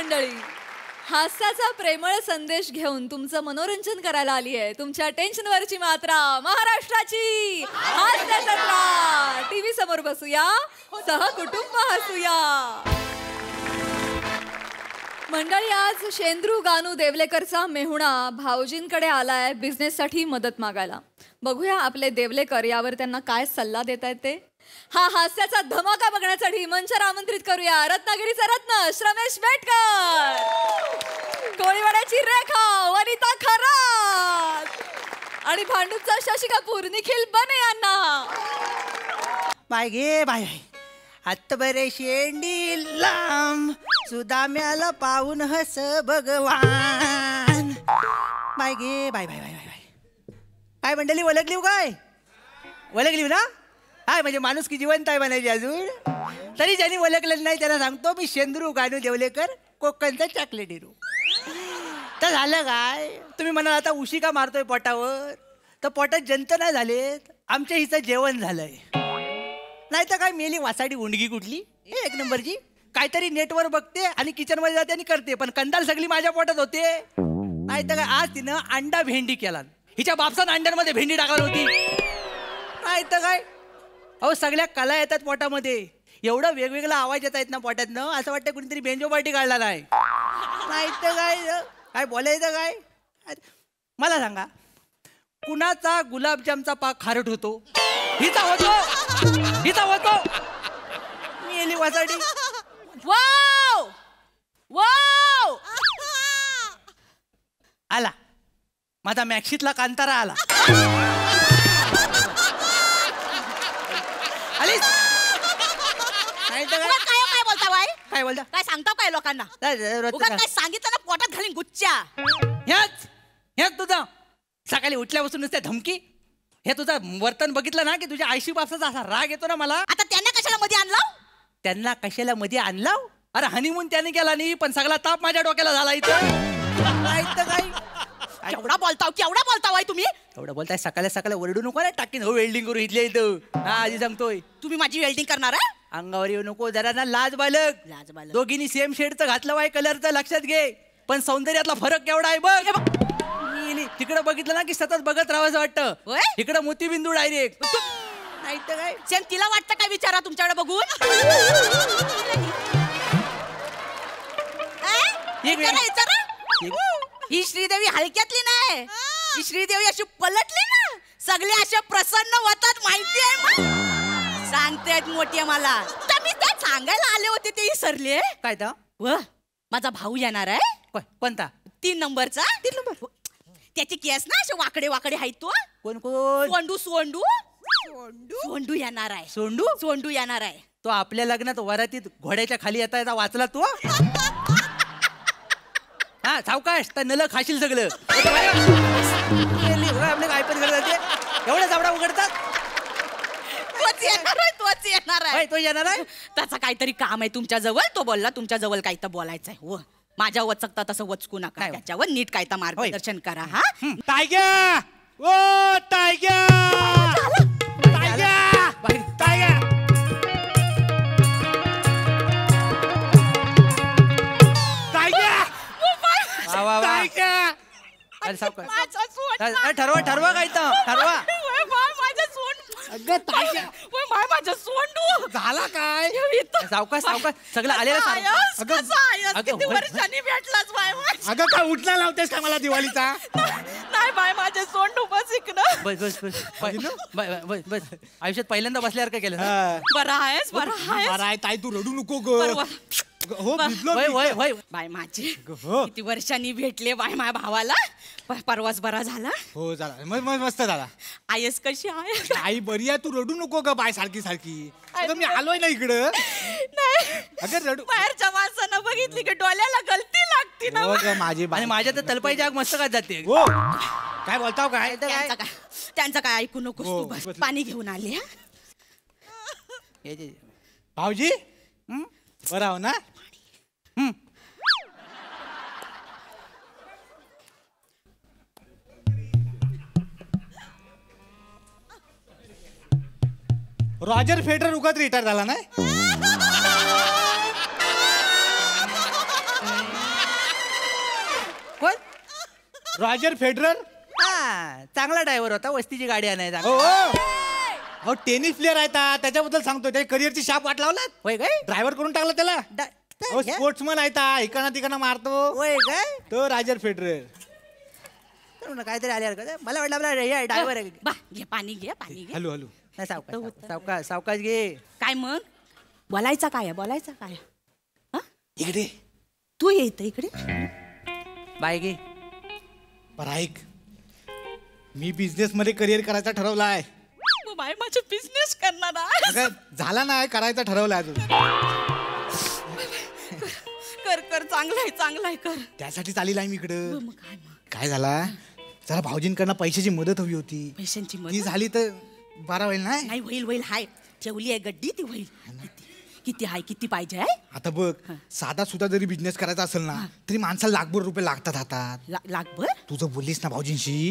मंडळी, हास्याचा प्रेमळ संदेश घेऊन तुमचं मनोरंजन करायला आली आहे तुमच्या टेन्शनवरची मात्रा महाराष्ट्राची हास्य जत्रा. टीव्ही समोर बसूया, सहकुटुंब हसूया. मंडळी, आज शेंद्रू गानू देवलेकरचा मेहुणा भाऊजींकडे आलाय बिझनेससाठी मदत मागायला. बघूया आपले देवलेकर यावर त्यांना काय सल्ला देत आहेत ते. हा हास्याचा धमाका बघण्यासाठी मंचावर आमंत्रित करूया रत्नागिरीचा रत्न श्रमेश बेटकर, कोळीवाड्याची रेखा वनिता खरात आणि भांडूपचा शशी कपूर निखिल बने यांना. बाय घे बाय. आत्ता बरे शेंडी लांब सुदाम्याला पाहून हस भगवान. बाय घे बाय बाय बाय बाय. काय मंडळी ओळखली काय? ओळखली ना? काय म्हणजे माणूस की जिवंत आहे म्हणायची अजून. तरी ज्यांनी ओळखलेलं नाही त्यांना सांगतो मी शेंद्रू गानू देवलेकर, कोकणचा चॉकलेट हिरो. तर झालं काय, तुम्ही म्हणाल आता उशी का मारतोय पोटावर, तर पोटात जंत नाही झालेत, आमच्या हिचं जेवण झालंय. नाही तर काय मेली वासाडी उंडगी कुठली एक नंबरची. काहीतरी नेटवर बघते आणि किचनमध्ये जाते आणि करते, पण कंदाल सगळी माझ्या पोटात होते. नाही तर काय आज तिनं अंडा भेंडी केला, हिच्या बापसानं अंड्यांमध्ये भेंडी टाकायला होती. नाही तर काय अहो सगळ्या कला येतात पोटामध्ये, एवढं वेगवेगळा आवाज येत आहेत ना पोटातनं, असं वाटतं कुणीतरी बेंजो पार्टी काढला नाही. नाही तर काय काय बोलायचं काय. मला सांगा कुणाचा गुलाबजामचा पाक खारट होतो? हिचा होतो, हिचा होतो. मी एली वासाडी. वाव वाव आला माझा मॅक्सितला कांतारा आला. काय बोलता बाई? काय बोलता? काय सांगतो काय लोकांना? काय सांगितलं ना पोटात घालीन गुच्च्या. ह्याच तुझं सकाळी उठल्यापासून नुसत्या धमकी. हे तुझं वर्तन बघितलं ना की तुझ्या आईशी बापसाचा असा राग येतो ना मला. आता त्यांना कशाला मध्ये आणलं? त्यांना कशाला मध्ये आणलं? अरे हनीमून त्याने केला नाही, पण सगळा ताप माझ्या डोक्याला झाला इथं. काय केवढा बोलताव तुम्ही? एवढं बोलताय सकाळी सकाळी ओरडू नको ना, टाकीन हो वेल्डिंग करू इथल्या इथं. हा आधी सांगतोय. तुम्ही माझी वेल्डिंग करणार आहे? अंगावर येऊ नको जरा ना. लाज बालक. दोघींनी सेम शेडचं घातलं वाय कलरचं, लक्षात घे. पण सौंदर्यातला फरक केवढा आहे बघ. तिकडे बघितलं ना की सतत बघत राहावं वाटतं. इकडे मोतीबिंदू डायरेक्ट. नाही तर काय सेम तिला वाटतं काय विचारा तुमच्याकडे बघून. ही श्रीदेवी हलक्यातली नाही, ही श्रीदेवी अशी पलटली ना सगळे असे प्रसन्न होतात माहिती आहे. सांगतेत मोठी मला. मी त्यात सांगायला आले होते ते विसरले. काय तर व माझा भाऊ येणार आहे. कोणता? 3 नंबरचा. 3 नंबर. त्याचे केस ना असे वाकडे वाकडे आहेत. तो कोण कोण? सोंडू सोंडू सोंडू येणार आहे. सोंडू सोंडू येणार आहे. तो आपल्या लग्नात वरातीत घोड्याच्या खाली येता येता वाचला तू. हा सावकाश तर नल खाशील सगळं. आपले काय पण करतात एवढा जावडा उघडतात. तोच येणार आहे. तो येणार आहे. त्याचा काहीतरी काम आहे तुमच्या जवळ. तो बोलला तुमच्या जवळ काही तर बोलायचं आहे. व माझ्या वचकता तसं वचकू नका. त्याच्यावर नीट काय तर मार्गदर्शन करा. हा टायग्या ओ टायग्या टायग्या टायग्या ठरवा काय तर ठरवा. माझं सोंडू झाला काय? सावकाश सावकाश सगळं आलेलं. किती वर्षांनी भेटलाच बाय. अगं काय उठला लावतेस का मला दिवाळीचा? नाही बाय माझे सोंडू बस इकडं. बस बस बस बस बस. आयुष्यात पहिल्यांदा बसल्यावर काय केलं? बरं आहेस बरं आहे ताई, तू रडू नको ग. हो बाय माझे किती वर्षांनी भेटले बाय माझ्या भावाला. परवाच बरा झाला. हो झाला मस्त झाला. आयस कशी आहे? आई बरी आहे, तू रडू नको ग बाय सारखी सारखी. अगं मी आलोय ना इकडं. अगं रडू. बाहेरच्या माणसानं बघितली की डोळ्याला गलती लागते ना. हो ग माझी. आणि माझ्या तर तलपाईची आग मस्त काय जाते. हो काय बोलताव काय? त्यांचं काय ऐकू नको तू. बस पाणी घेऊन आले. भाऊजी बरं हो ना? रॉजर फेडरर उगाच रिटायर झाला नाही. Roger Federer. हा चांगला ड्रायव्हर होता, वस्तीची गाडी आणायचा. हो हो टेनिस प्लेअर आहे त्याच्याबद्दल सांगतो. त्याच्या करिअरची शाप वाट लावलात. होय काय? ड्रायव्हर करून टाकला त्याला. स्पोर्ट्समन आहे इकडं तिकडं मारतो. होय काय? तो रॉजर फेडरर. काहीतरी आले का? मला वाटलं आपला ड्रायव्हर आहे. बा घे पाणी घे पाणी घे. Hello hello. नाही, सावकाश सावकाश सावकाश घे. काय मग बोलायचं काय बोलायचं काय? हा? इकडे तू येत इकडे. बाय घे. बरं ऐक, मी बिझनेस मध्ये करिअर करायचा ठरवला आहे. मग बाय माझा बिझनेस करणार आहे. अगं झाला नाही, करायचा ठरवला अजून. कर कर चांगलाय कर. त्यासाठी चालेल आहे मी इकडं. मग काय मग काय झाला, जरा भाऊजींकडनं पैशाची मदत हवी होती. पैशांची ती मदत झाली तर बरा होईल ना. नाही होईल हाय ठेवली आहे गड्डी ती होईल. किती हाय किती पाहिजे आहे? आता बघ, साधा सुद्धा जरी बिझनेस करायचा असेल ना तरी माणसाला लाखभर रुपये लागतात हातात. लाखभर? तुझं बोललीस ना भाऊजींशी,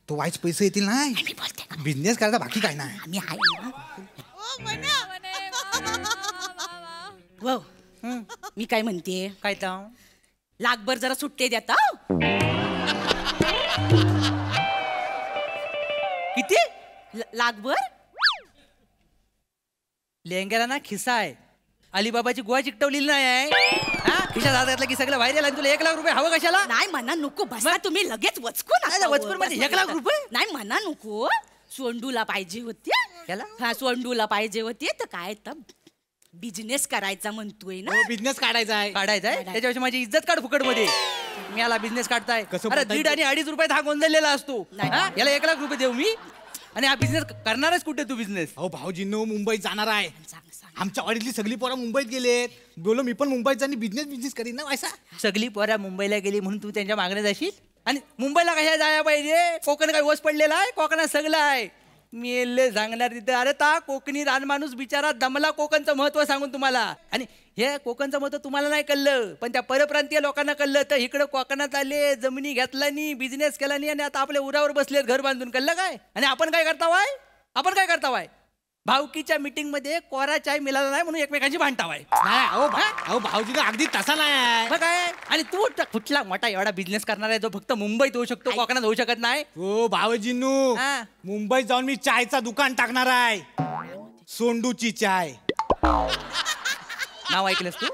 तो वाईच पैसे येतील ना. मी बोलते का? बिझनेस करायचा बाकी काय नाही. आम्ही आहे ना. हो मी काय म्हणते, काय तर लाखभर जरा सुट्टे देता. किती? लाखभर? लेंग्याला ना खिस्सा आहे, अलिबाबाची गुहा चिकटवलेली नाही आहे. हा खिशात हात घातला की सगळं बाहेर आलं. तुला 1 लाख रुपये हवं कशाला? नाही म्हणा नको बसा तुम्ही लगेच वचकून नाही, वचकून म्हणजे 1 लाख रुपये? नाही म्हणा नको. सोंडूला पाहिजे होती. याला? हा सोंडूला पाहिजे होती तर काय तर बिझनेस करायचा म्हणतोय ना. बिझनेस काढायचा आहे. काढायचं आहे त्याच्यापेक्षा माझी इज्जत काढ फुकट मध्ये. मी याला बिझनेस काढताय. कसं अरे बोलताय? 1.5 आणि 2.5 रुपयात हा गोंधळलेला असतो. नाही. हा? याला 1 लाख रुपये देऊ मी, आणि हा बिझनेस करणारच कुठे तू बिझनेस? अहो भाऊजींनो मुंबईत जाणार आहे. सांग सांग. आमच्या वाडीतली सगळी पोरं मुंबईत गेलेत. बोलो मी पण मुंबईत जाणी बिझनेस करीन ना व्हायचा. सगळी पोरा मुंबईला गेली म्हणून तू त्यांच्या मागण्या जाशील? आणि मुंबईला कशा जायला पाहिजे? कोकण काय वस पडलेला आहे? कोकणात सगळं आहे. मी सांगणार तिथं, अरे ता कोकणी रानमाणूस बिचारा दमला कोकणचं महत्व सांगून तुम्हाला. आणि हे कोकणचं महत्व तुम्हाला नाही कळलं, पण त्या परप्रांतीय लोकांना कळलं. तर इकडं कोकणात आले, जमिनी घेतला नाही, बिझनेस केला नाही, आणि आता आपल्या उरावर बसलेत घर बांधून. कळलं काय? आणि आपण काय करतावाय? भावकीच्या मीटिंग मध्ये कोरा चाय मिळाला नाही म्हणून एकमेकांची भांडतावाय. नाही अहो भाऊजींना अगदी तसा नाही आहे. मग काय? आणि तू कुठला मोठा एवढा बिझनेस करणार आहे जो फक्त मुंबईत होऊ शकतो, कोकणात होऊ शकत नाही? हो भाऊजींनो, हा. मुंबईत जाऊन मी चायचा दुकान टाकणार आहे. सोंडूची चाय. नाव ऐकलंस तू?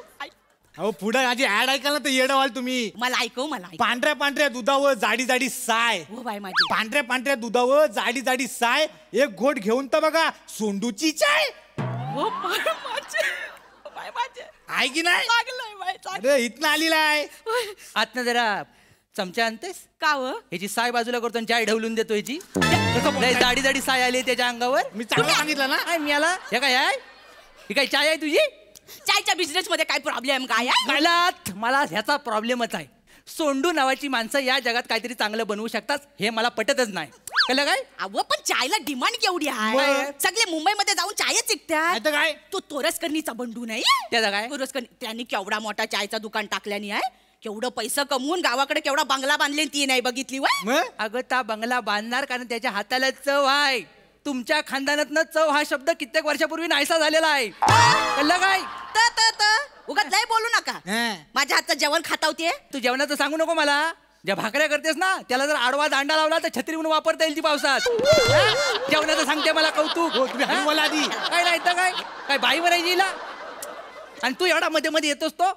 अहो पुढे माझी ऍड ऐकाल ना तर येडं व्हाल तुम्ही. मला ऐकव. पांढऱ्या दुधावर जाडी साय. हो बाय माझी. पांढऱ्या दुधावर जाडी साय. एक घोट घेऊन तर बघा, सोंडूची चाय. हो बाय माझे. बाय माझे. आहे की नाही? चांगलंय बाय चांगलं. अरे इथनं आलेला आहे. आतनं जरा चमचा आणतेस? का व? ह्याची साय बाजूला करतो आणि चाय ढवलून देतो ह्याची. लय जाडी साय आली त्याच्या अंगावर. मी चांगलं सांगितलं ना. काय मिळाला? हे काय आहे? ही काय चाय आहे तुझी? चायच्या बिझनेस मध्ये काय प्रॉब्लेम काय आहे? कळत मला ह्याचा प्रॉब्लेमच आहे. सोंडू नावाची माणसं या जगात काहीतरी चांगलं बनवू शकतात हे मला पटतच नाही. कळलं काय? अहो पण चायला डिमांड केवढी आहे. मग? सगळे मुंबईमध्ये जाऊन चायच विकतात. नाही तर काय? तो तोरसकर्णीचा बंडू नाही? त्याचा काय? तोरसकर्णी त्यांनी केवढा मोठा चायचा दुकान टाकल्यानी आहे. केवढं पैसा कमवून गावाकडे केवढा बंगला बांधले ती नाही बघितली वय. मग अगं ता बंगला बांधणार कारण त्याच्या हाताला चव आहे. तुमच्या खानदानातनं चव हा शब्द कित्येक वर्षापूर्वी नाहीसा झालेला आहे. कळलं काय? उगाच लय बोलू नका. हं. माझ्या हातचं जेवण खाता होते. तू जेवणाचं सांगू नको मला. ज्या भाकऱ्या करतेस ना त्याला जर आडवा दांडा लावला तर छत्री म्हणून वापरता येईल ती पावसात. जेवणाचं सांगते मला कौतुक. हो, तुम्ही हळू बोला आधी. काय नाही तर काय बाई बनायची हिला? आणि तू एवढा मध्ये मध्ये येतोस तो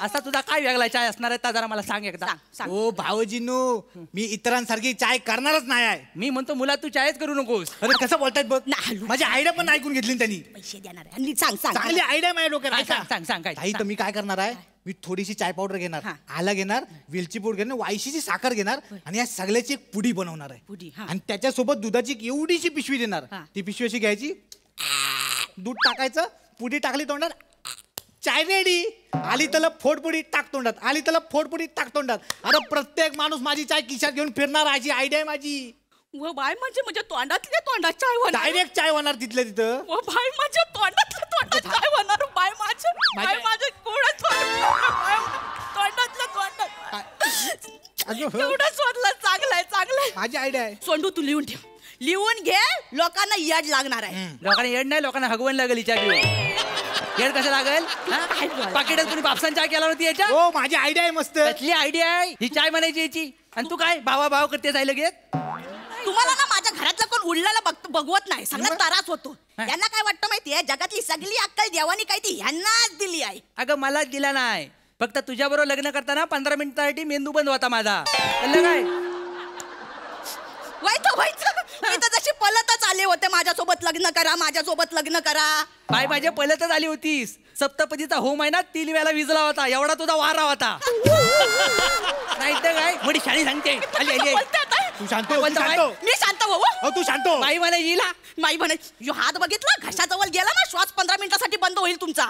असा तुझा काय वेगळा चाय असणार आहे जरा मला सांग एकदा. सांग. ओ भाऊजींनो, मी इतरांसारखी चाय करणारच नाही आहे. मी म्हणतो मुला तू चायच करू नकोस. अरे कसं बोलतायत बघ. ना, हलू. माझी आयडिया पण ऐकून घेतली ना त्यांनी. पैसे देणार आहे. आणि सांग सांग. चांगली आयडिया माझ्या डोक्यात काय ऐका. सांग काय ताई तर मी काय करणार आहे, मी थोडीशी चाय पावडर घेणार, हा. आला घेणार, वेलची पूड घेणार, वायशीची साखर घेणार आणि या सगळ्याची एक पुडी बनवणार पुडी, आहे. हा. आणि त्याच्यासोबत दुधाची एक एवढीशी पिशवी देणार. हा. ती पिशवी अशी घ्यायची, दूध टाकायचं, पुडी टाकली तोंडात, चाय रेडी. आली त्याला फोडपुडी टाक तोंडात, आली त्याला फोडपुडी टाक तोंडात. अरे प्रत्येक माणूस माझी चाय खिशात घेऊन फिरणार. अशी आयडिया आहे माझी. व बाय म्हणजे तोंडातल्या तोंडात चाय होणार. डायरेक्ट चाय होणार तिथल्या तिथं. व बाय माझ्या तोंडातल्या तोंडात चाय होणार. बाय माझ्या कोणाच तोंडातल्या तोंडात. अगं हो. एवढं शोधलं. चांगलंय. माझी आयडिया आहे. सोंडू तू लिहून ठेव. लिहून घे. लोकांना याड लागणार आहे. लोकांना येड नाही, लोकांना हगवण लागेल हिच्या येड कसं लागेल? पाकिटात तुम्ही बापसान चाय केला होती याच्या? हो माझी आयडिया आहे मस्त. कसली आयडिया आहे ही चाय बनायची याची? आणि तू काय भावा भाव करते जाय लगेच? तुम्हाला ना माझ्या घरातलं कोण उडलेला बघवत नाही, सगळा त्रास होतो. यांना काय वाटतं माहितीये, जगातली सगळी अक्कल देवानी काय ती ह्यांनाच दिली आहे. अगं मलाच दिला नाही, फक्त तुझ्याबरोबर लग्न करताना 15 मिनिटासाठी मेंदू बंद होता माझा. कळलं काय? व्हायचं मी तर जशी पलतच आले होते, माझ्यासोबत लग्न करा, माझ्यासोबत लग्न करा. बाय माझ्या पहिल्यातच आली होतीस. सप्तपदीचा होम आहे ना, 3 वेळा विजला होता, एवढा तुझा वारा होता. नाही तर काय मोठी शाळी सांगते. आली आली बोलते आता. तू शांत हो, बोलतो तू शांत बाई. हो. मी शांत हो. हो, तू शांत हो. बाई मला येईल. माई म्हणे यो हात बघितला, घशाजवळ गेला ना, श्वास 15 मिनिटासाठी बंद होईल तुमचा.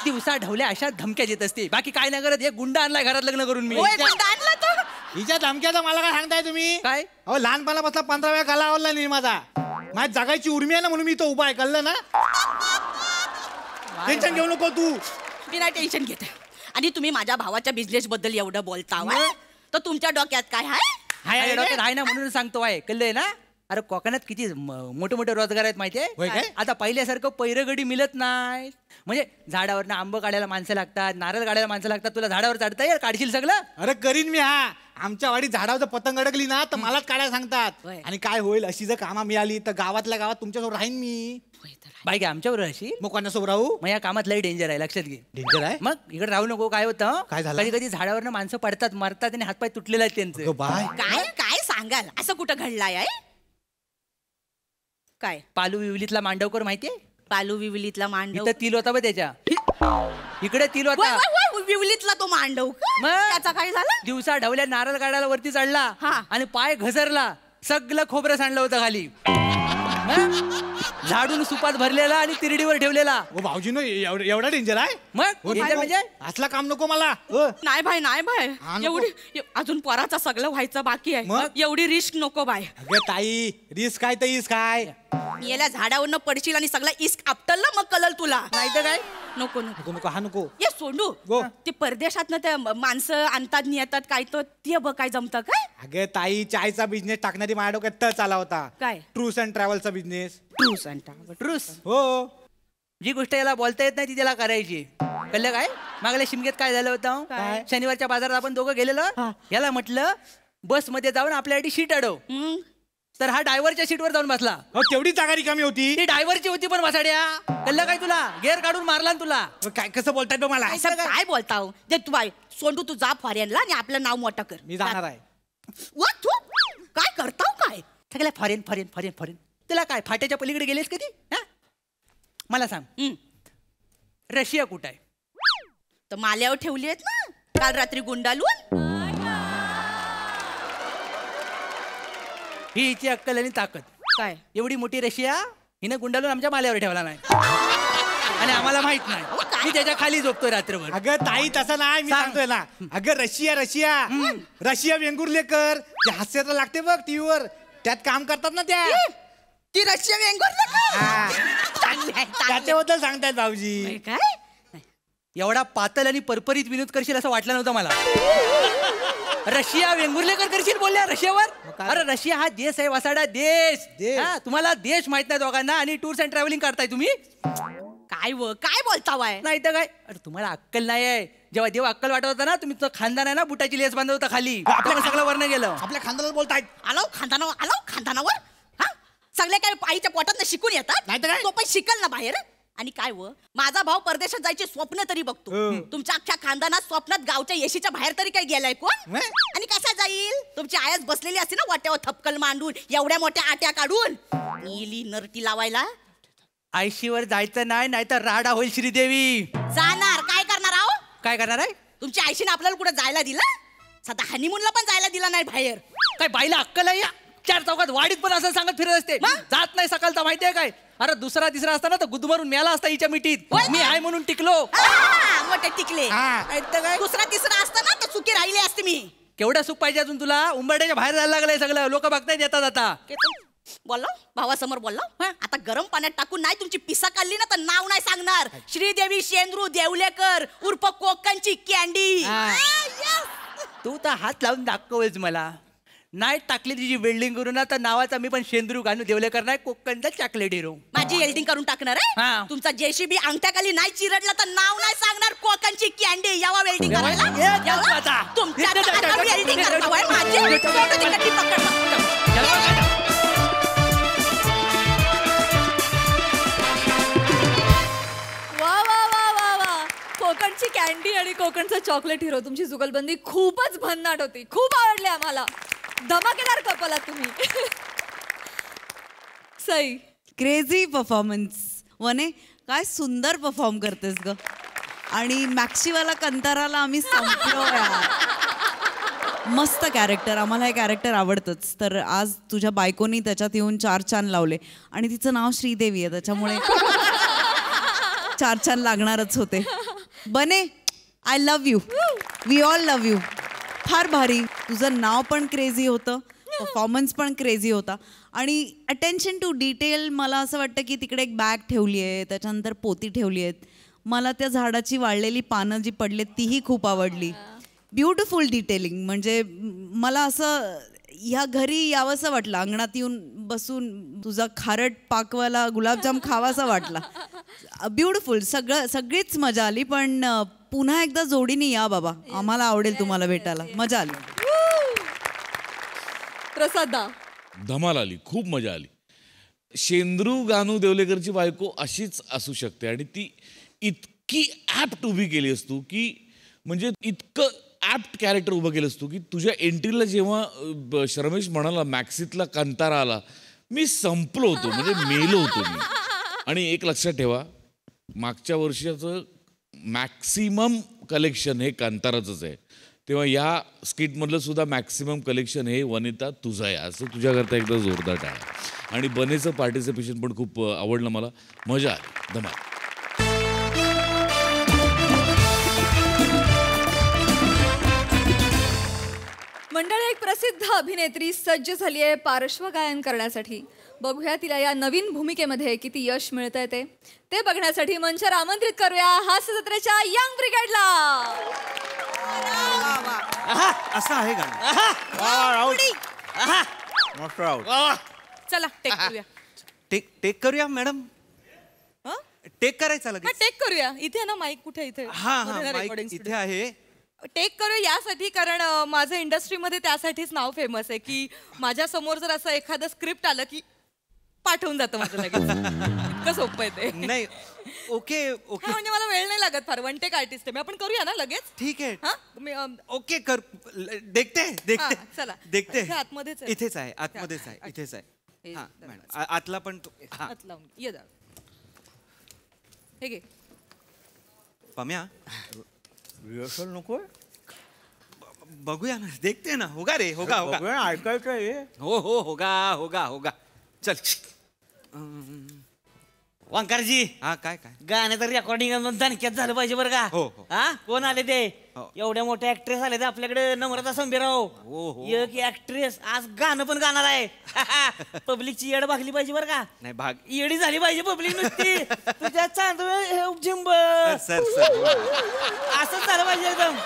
दिवसा ढवल्या अशा धमक्या देत असते, बाकी काय नाही करत. एक गुंडा आणलाय घरात लग्न करून मी. होय, गुंडा आणला तो. हिच्या धमक्याचा मला काय सांगताय तुम्ही? काय? अहो लहानपणापासून 15 वेळा गाला आवडला नाही माझा. माझ्या जगायची उर्मी आहे ना, म्हणून मी तो उभा आहे. कळलं ना? टेन्शन घेऊ नको तू. मी नाही टेन्शन घेते. आणि तुम्ही माझ्या भावाच्या बिझनेस बद्दल एवढं बोलता व्हय? तर तुमच्या डोक्यात काय आहे? हाय डोक्यात आहे ना, म्हणून सांगतो आहे. कळलंय ना? अरे कोकणात किती मोठे मोठे रोजगार आहेत होय माहितीये. काय? आता पहिल्यासारखं पैरगडी मिळत नाही. म्हणजे झाडावरनं आंबं काढायला माणसं लागतात, नारळ काढायला माणसं लागतात. तुला झाडावर चढता येईल? काढशील सगळं? अरे करीन मी. हा, आमच्या वाडीत झाडावर जर पतंग अडकली ना, तर मलाच काढायला सांगतात. होय. आणि काय होईल, अशी जर कामा मिळाली तर गावातल्या गावात तुमच्यासोबत राहीन मी. बाई काय आमच्याबरोबर अशी मग कोणासोबत राहू? मग या कामात लई डेंजर आहे, लक्षात घे. डेंजर आहे? मग इकडे राहू नको. काय होतं, काय झालं? कधी कधी झाडावरनं माणसं पडतात, मरतात आणि हातपाय तुटलेले आहेत त्यांचे. अगं बाय. काय काय सांगाल, असं कुठं घडलाय आहे? काय पालू विवलीतला मांडवकर माहितीये? पालू विवलीतला मांडव? इथं तिल होता बघ त्याच्या. इकडे तिल वय, होता. वय, वय, विवलीतला तो मांडव का? मग? त्याचा काय झालं? दिवसा ढवल्या नारळ काढायला वरती चढला हा. आणि पाय घसरला, सगळं खोबरं सांडलं होतं खाली. मग? झाडून सुपात भरलेला आणि तिरडीवर ठेवलेला. ओ भाऊजीनो, एवढा डेंजर आहे? मग हो, डेंजर म्हणजे असला काम नको मला. नाही भाई, नाही भाई, हा, नको. एवढी अजून पोराचं सगळं व्हायचं बाकी आहे. मग? एवढी रिस्क नको बाय. अगं ताई, रिस्क काय तर इस काय. याला झाडावरनं पडशील आणि सगळं इस्क आपटलं, मग कळल तुला. नाही तर काय. नको नको नको नको, हा नको. ये सोंडू. गो. ते परदेशात त्या माणसं आणतात येतात काय, तर ते बघ काय जमतं काय. अगं ताई, चायचा बिझनेस टाकणारी माझ्या डोक्यात तर चाला होता. काय? ट्रूस अँड ट्रॅव्हलचा बिझनेस. ट्रूस. हो. जी गोष्ट याला बोलता येत नाही ती त्याला करायची. कळलं काय? मागल्या शिमग्यात काय झालं होतं, काय? शनिवारच्या बाजारात आपण दोघं गेलेलो. याला म्हटलं बस मध्ये जाऊन आपल्यासाठी सीट अडव. हम्म. तर हा ड्रायव्हरच्या सीटवर जाऊन बसला. अहो, तेवढी जागा रिकामी होती. ती ड्रायव्हरची होती पण बसाड्या. कळलं काय तुला? गेअर काढून मारला ना तुला. काय कसं बोलताय तो मला? असं काय बोलता हो? दे तू बाय सोंडू, तू जा फॉरेनला आणि आपलं नाव मोठं कर. मी जाणार आहे. वा, तू काय करताव काय? सगळ्या फॉरेन फॉरेन फॉरेन फॉरेन. तुला काय फाट्याच्या पलीकडे गेलेस कधी? हा? मला सांग, हम्म. रशिया कुठं आहे? तर माल्यावर ठेवली आहेत ना काल रात्री गुंडालून. ही हिची अक्कल आणि ताकद. काय एवढी मोठी रशिया हिनं गुंडाळून आमच्या माल्यावर ठेवला नाही आणि आम्हाला माहित नाही. मी त्याच्या खाली झोपतोय रात्रभर. अगं ताई, तसं नाही. मी सांग. सांगतोय ना. अगं रशिया रशिया वेंगुर्लेकर ते हास्याला लागते बघ टीव्हीवर, त्यात काम करतात ना त्या. ती रशिया वेंगुर्ले का? हा. चांगली आहे, चांगली आहे. त्याच्याबद्दल सांगतायत भाऊजी. काय एवढा पातळ आणि परपरीत विनोद करशील असं वाटलं नव्हतं मला. रशिया वेंगुर्लेकर करशील बोलल्या रशियावर. काय? अरे रशिया हा देश आहे, वसाडा देश. देश. हा, तुम्हाला देश माहित नाही दोघांना आणि टूर्स अँड ट्रॅव्हलिंग करताय तुम्ही. काय काय बोलता वाय? नाही तर काय. अरे तुम्हाला अक्कल नाही आहे. जेव्हा देव अक्कल वाटत होता ना, तुम्ही तो खानदान आहे ना, बुटाची लेस बांधत होता खाली. आपलं सगळं वर्ण गेलं. आपल्या खानदानात बोलतायत. आलो खानदानावर. हा, सगळे काय आईच्या पोटात शिकून येतात? नाही तर काय? तो पण शिकल ना बाहेर. आणि काय माझा भाऊ परदेशात जायचे स्वप्न तरी बघतो. तुमच्या अख्ख्या खानदानात स्वप्नात गावच्या येशीच्या बाहेर तरी काय गेलाय कोण? नाही. आणि कसा जाईल? तुमची आयच बसलेली असते ना वाट्यावर थपकल मांडून, एवढ्या मोठ्या आट्या काढून इली नरटी लावायला. आयशीवर जायचं नाही, नाहीतर राडा होईल श्रीदेवी. जाणार काय करणार आहो? काय करणार आहे? तुमच्या आईशीने आपल्याला कुठे जायला दिला? सध्या हनीमूनला पण जायला दिला नाही बाहेर. काय बाईला अक्कल आहे या? 4 चौकात वाडीत पण असं सांगत फिरत असते. मग? जात नाही सकाळचा माहितीये काय? अरे दुसरा तिसरा असताना तर गुदमरून मेला असता हिच्या मिठीत. होय. मी आहे म्हणून टिकलो. मोठे टिकले. हा. काय दुसरा तिसरा असताना तर चुकी राहिली असते मी. केवढं सुख पाहिजे अजून तुला? उंबरड्याच्या बाहेर जायला लागलंय सगळं. लोक बघतायत येतात आता. बोललो भावासमोर बोललो. आता गरम पाण्यात टाकून नाही तुमची पिसा काढली ना तर नाव नाही सांगणार. श्रीदेवी शेंद्रू देवलेकर उर्फ कोकणची कॅन्डी. तू तर हात लावून दाखवच मला. नाही टाकली तिची वेल्डिंग करून ना तर नावाचा मी पण शेंद्रू गानू देवलेकर नाही कोकणचा चॉकलेट हिरो. माझी वेल्डिंग करून टाकणार हा. आहे तुमचा जेसीबी अंगठ्याखाली नाही चिरडला तर नाव नाही सांगणार कोकणची कॅन्डी यावा वेल्डिंग ये करायला जाऊ आता. तुमच्या हातात वेल्डिंग करतो आहे माझी फोटो तिकडची पकडा. वा वा वा वा वा कोकणची कॅन्डी आणि कोकणचा चॉकलेट हिरो तुमची जुगलबंदी खूपच भन्नाट होती. खूप आवडली आम्हाला. धमाकेदार कपला तुम्ही. Sai crazy performance. वने काय सुंदर परफॉर्म करतेस ग. आणि मॅक्सीवाला कंताराला आम्ही संपलो यार. मस्त कॅरेक्टर. आम्हाला हे कॅरेक्टर आवडतंच. तर आज तुझ्या बायकोनी त्याच्यात येऊन 4 चान लावले आणि तिचं नाव श्रीदेवी आहे त्याच्यामुळे 4 चान लागणारच होते. बने I love you. We all love you. फार भारी. तुझं नाव पण क्रेझी होतं, परफॉर्मन्स पण क्रेझी होता आणि अटेन्शन टू डिटेल. मला असं वाटतं की तिकडे एक बॅग ठेवली आहे, त्याच्यानंतर पोती ठेवली आहेत. मला त्या झाडाची वाळलेली पानं जी पडलेत तीही खूप आवडली. Beautiful detailing. म्हणजे मला असं ह्या घरी यावंसं वाटलं. अंगणात येऊन बसून तुझा खारट पाकवाला गुलाबजाम खावासा वाटला. ब्युटिफुल. सगळीच मजा आली. पण पुन्हा एकदा जोडीने या बाबा. आम्हाला आवडेल तुम्हाला भेटायला. मजा आली. प्रसादा धमाल आली. खूप मजा आली. शेंद्रू गानू देवलेकरची बायको अशीच असू शकते आणि ती इतकी ॲप्ट उभी केली असतो की म्हणजे इतकं ॲप्ट कॅरेक्टर उभं केलं असतो की तुझ्या एंट्रीला जेव्हा शर्मेश म्हणाला मॅक्सीतला कंतारा आला मी संपलो होतो. म्हणजे मेलो होतो मी. आणि एक लक्षात ठेवा मागच्या वर्षाचं मॅक्सिमम कलेक्शन हे कांताराचंच आहे. तेव्हा या स्किटमधलं सुद्धा मॅक्सिमम कलेक्शन हे वनिता तुझं आहे. असं तुझ्याकरता एकदा जोरदार आहे. आणि बनेचं पार्टिसिपेशन पण खूप आवडलं मला. मजा आली. धमाल. मंडळी एक प्रसिद्ध अभिनेत्री सज्ज झाली आहे पार्श्वगायन करण्यासाठी. बघूया तिला या नवीन भूमिकेमध्ये किती यश मिळतंय ते बघण्यासाठी मंचावर आमंत्रित करूया हास्य जत्रेच्या यंग ब्रिगेडला. असं आहे गाणं. मस्त आउट. चला टेक करूया. टेक करूया मॅडम. टेक करायचा लगेच. टेक करूया. इथे ना माईक कुठे इथे हा माईक इथे आहे. टेक करू यासाठी कारण माझं इंडस्ट्रीमध्ये त्यासाठीच नाव फेमस आहे की माझ्या समोर जर असं एखादं स्क्रिप्ट आलं की पाठवून जातं माझं लगेच. इतकं सोपं आहे ते. नाही ओके ओके. म्हणजे मला वेळ नाही लागत फार. वन टेक आर्टिस्ट आहे मी. आपण करूया ना लगेच. ठीक आहे. हा ओके कर. देखते चला. देखते. इथे आतमध्येच आहे. इथेच आहे. आतमध्येच आहे. इथेच आहे. हा मॅडम आतला पण हात लावून ये जा. हे घे. पम्या रिहर्सल नको. बघूया ना. देखते ना. होगा रे. होगा होगा. ऐकायचं. हो हो होगा होगा होगा. चल. वांकारजी हा काय काय गाण्याचं रेकॉर्डिंग दणक्यात झालं पाहिजे बरं का. हो, हो. हा कोण आले ते हो. एवढ्या मोठ्या ऍक्ट्रेस आले ते आपल्याकडे नम्रता संभीराव. हो, हो. एक ऍक्ट्रेस आज गाणं पण गाणार आहे. पब्लिकची येड भागली पाहिजे बरं का. नाही भाग येडी झाली पाहिजे पब्लिक नुसती. तुझ्या चांदवे झिंब सर सर असंच झालं पाहिजे एकदम.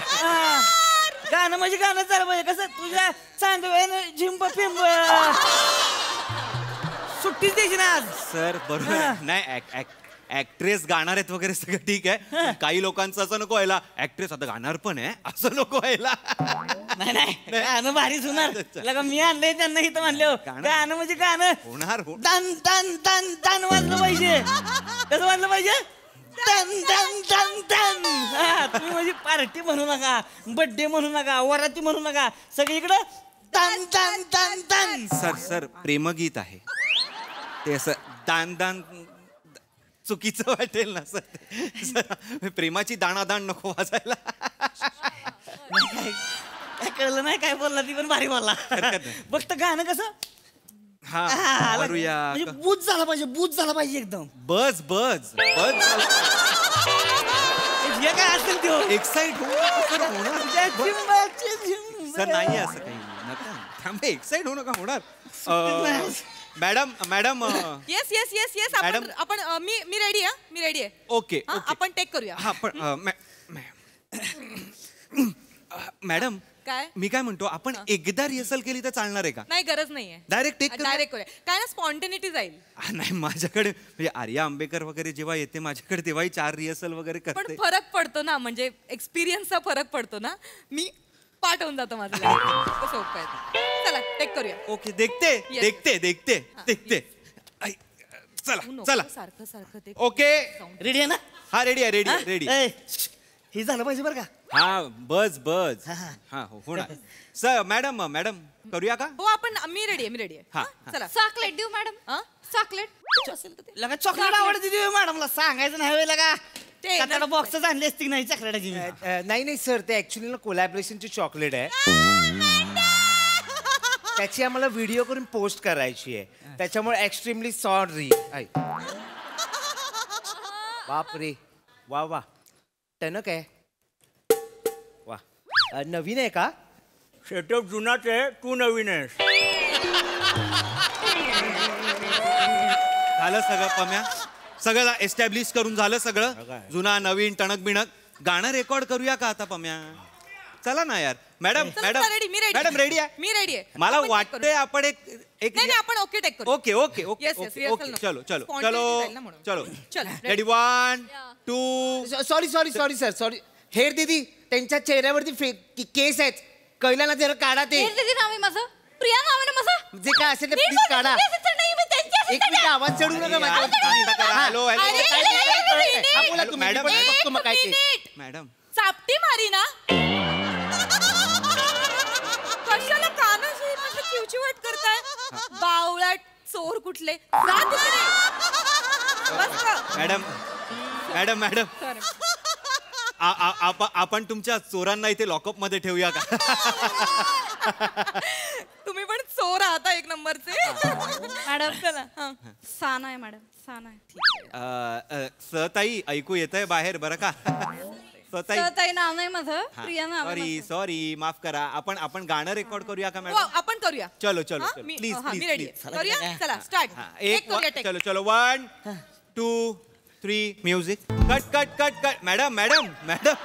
हा. गाणं म्हणजे गाणं झालं पाहिजे. कसं तुझ्या चांदवे झिंब पिंब सुट्टीच द्यायची ना आज. सर बरोबर. नाही ऍक्ट्रेस गाणार आहेत वगैरे सगळं ठीक आहे. काही लोकांचं असं नको व्हायला ऍक्ट्रेस आता गाणार पण आहे असं नको व्हायला. नाही नाही गाणं भारीच होणार. लगा मी आणलंय त्यांना इथं म्हणलं गाणं म्हणजे गाणं होणार. तन तन तन तन वाजलं पाहिजे. कसं वाजलं पाहिजे. तन तन तन तन. हा, तुम्ही म्हणजे पार्टी म्हणू नका, बर्थडे म्हणू नका, वराती म्हणू नका, सगळीकडं तन तन तन तन. सर प्रेमगीत आहे ते. असं दान दान चुकीचं वाटेल ना सर. प्रेमाची दाणादाण नको वाजायला. काय कळलं नाही काय बोलला ती पण भारी बोलला. फक्त गाणं कसं हा करूया. म्हणजे बूज झाला पाहिजे. बूज झाला पाहिजे एकदम. बस बस बस. जे काय असेल ते एक्साइट सर. नाही असं काही नका. थांबे एक्साइट होऊ नका. होणार. Madam madam yes yes yes yes. Madam. आपण मी रेडी आहे. मी रेडी आहे. ओके आपण टेक करूया. हा पण मॅडम काय मी काय म्हणतो आपण एकदा रिहर्सल केली तर चालणार आहे का? नाही गरज नाहीये डायरेक्ट टेक डायरेक्ट करूया काय ना स्पॉन्टेनिटी जाईल. नाही माझ्याकडे म्हणजे आर्या आंबेकर वगैरे जेव्हा येते माझ्याकडे तेव्हाही 4 रिहर्सल वगैरे पण करते. फरक पडतो ना म्हणजे एक्सपिरियन्सचा फरक पडतो ना. मी पाठवून जातो माझं सोपं आहे. चला टेक करूया. ओके देखते Yes. देखते देखते देखते आई, चला चला सारखं सारखं ते ओके रेडी आहे ना? हा रेडी आहे रेडी रेडी ए, हे झालं पाहिजे बरं का? हा बस बस हा होणार सर मॅडम मॅडम करूया का? हो आपण मी रेडी आहे हा, हा, चला चॉकलेट देऊ मॅडम चॉकलेट असेल तर ते. लगा चॉकलेट आवडते ती मॅडमला सांगायचं नाही वेळ लगा ते कचरा बॉक्सच आणली असती नाही चॉकलेटाची मी. नाही नाही सर ते ऍक्च्युली ना कोलॅबरेशनची चॉकलेट आहे. त्याची आम्हाला व्हिडिओ करून पोस्ट करायची आहे त्याच्यामुळे एक्स्ट्रीमली सॉरी. बाप रे वा वा टणक आहे वा नवीन आहे का? सेटअप जुनाच आहे तू नवीन आहेस. झालं सगळं पम्या सगळं एस्टॅब्लिश करून झालं सगळं जुना नवीन टणक बिणक गाणं रेकॉर्ड करूया का आता पम्या? चला ना यार मॅडम चला, मॅडम चला, ready, मी ready. मॅडम रेडी आहे मी रेडी आहे. मला आपण check वाटतंय करू. आपण एक नाही आपण ओके टेक करू. Okay okay okay Yes, yes, okay rehearsal okay नको. चलो चलो Spontaneity चलो जाईल ना म्हणून. चलो चल, ready 1 2 sorry sorry sorry sir sorry. हेर दीदी त्यांच्या चेहऱ्यावरती केस आहेत कळलं ना जरा काढा ते नाव आहे माझं प्रिया नाव आहे ना माझं. जे काय असेल ते प्लीज काढा. एक मिनिट आवाज चढू नका माझ्यावर. हॅलो अरे, हा, बोला तुम्ही. मॅडम, मी पण बघतो मग काय ते. मिनिट. मॅडम चापटी मारी ना कशाला कानाशी माझं चिवचिवाट करताय बावळट चोर कुठले जा तिकडे. बस का? Madam madam madam Sorry. आपण तुमच्या चोरांना इथे लॉकअप मध्ये ठेवूया का? तुम्ही पण चोर आहात एक नंबरचे. मॅडम चला हा. साना आहे मॅडम साना आहे. सताई ऐकू येतंय बाहेर बरं का? सताई ताई नाव नाही माझं प्रिया नाव आहे सॉरी सॉरी माफ करा आपण गाणं रेकॉर्ड करूया का हो, मॅडम? आपण करूया. चलो चलो हा, चलो मी प्लीज हा, मी प्लीज रेडी प्लीज करूया. चला स्टार्ट. एक करूया take. चलो चलो 1 2 3 music cut cut cut cut madam madam madam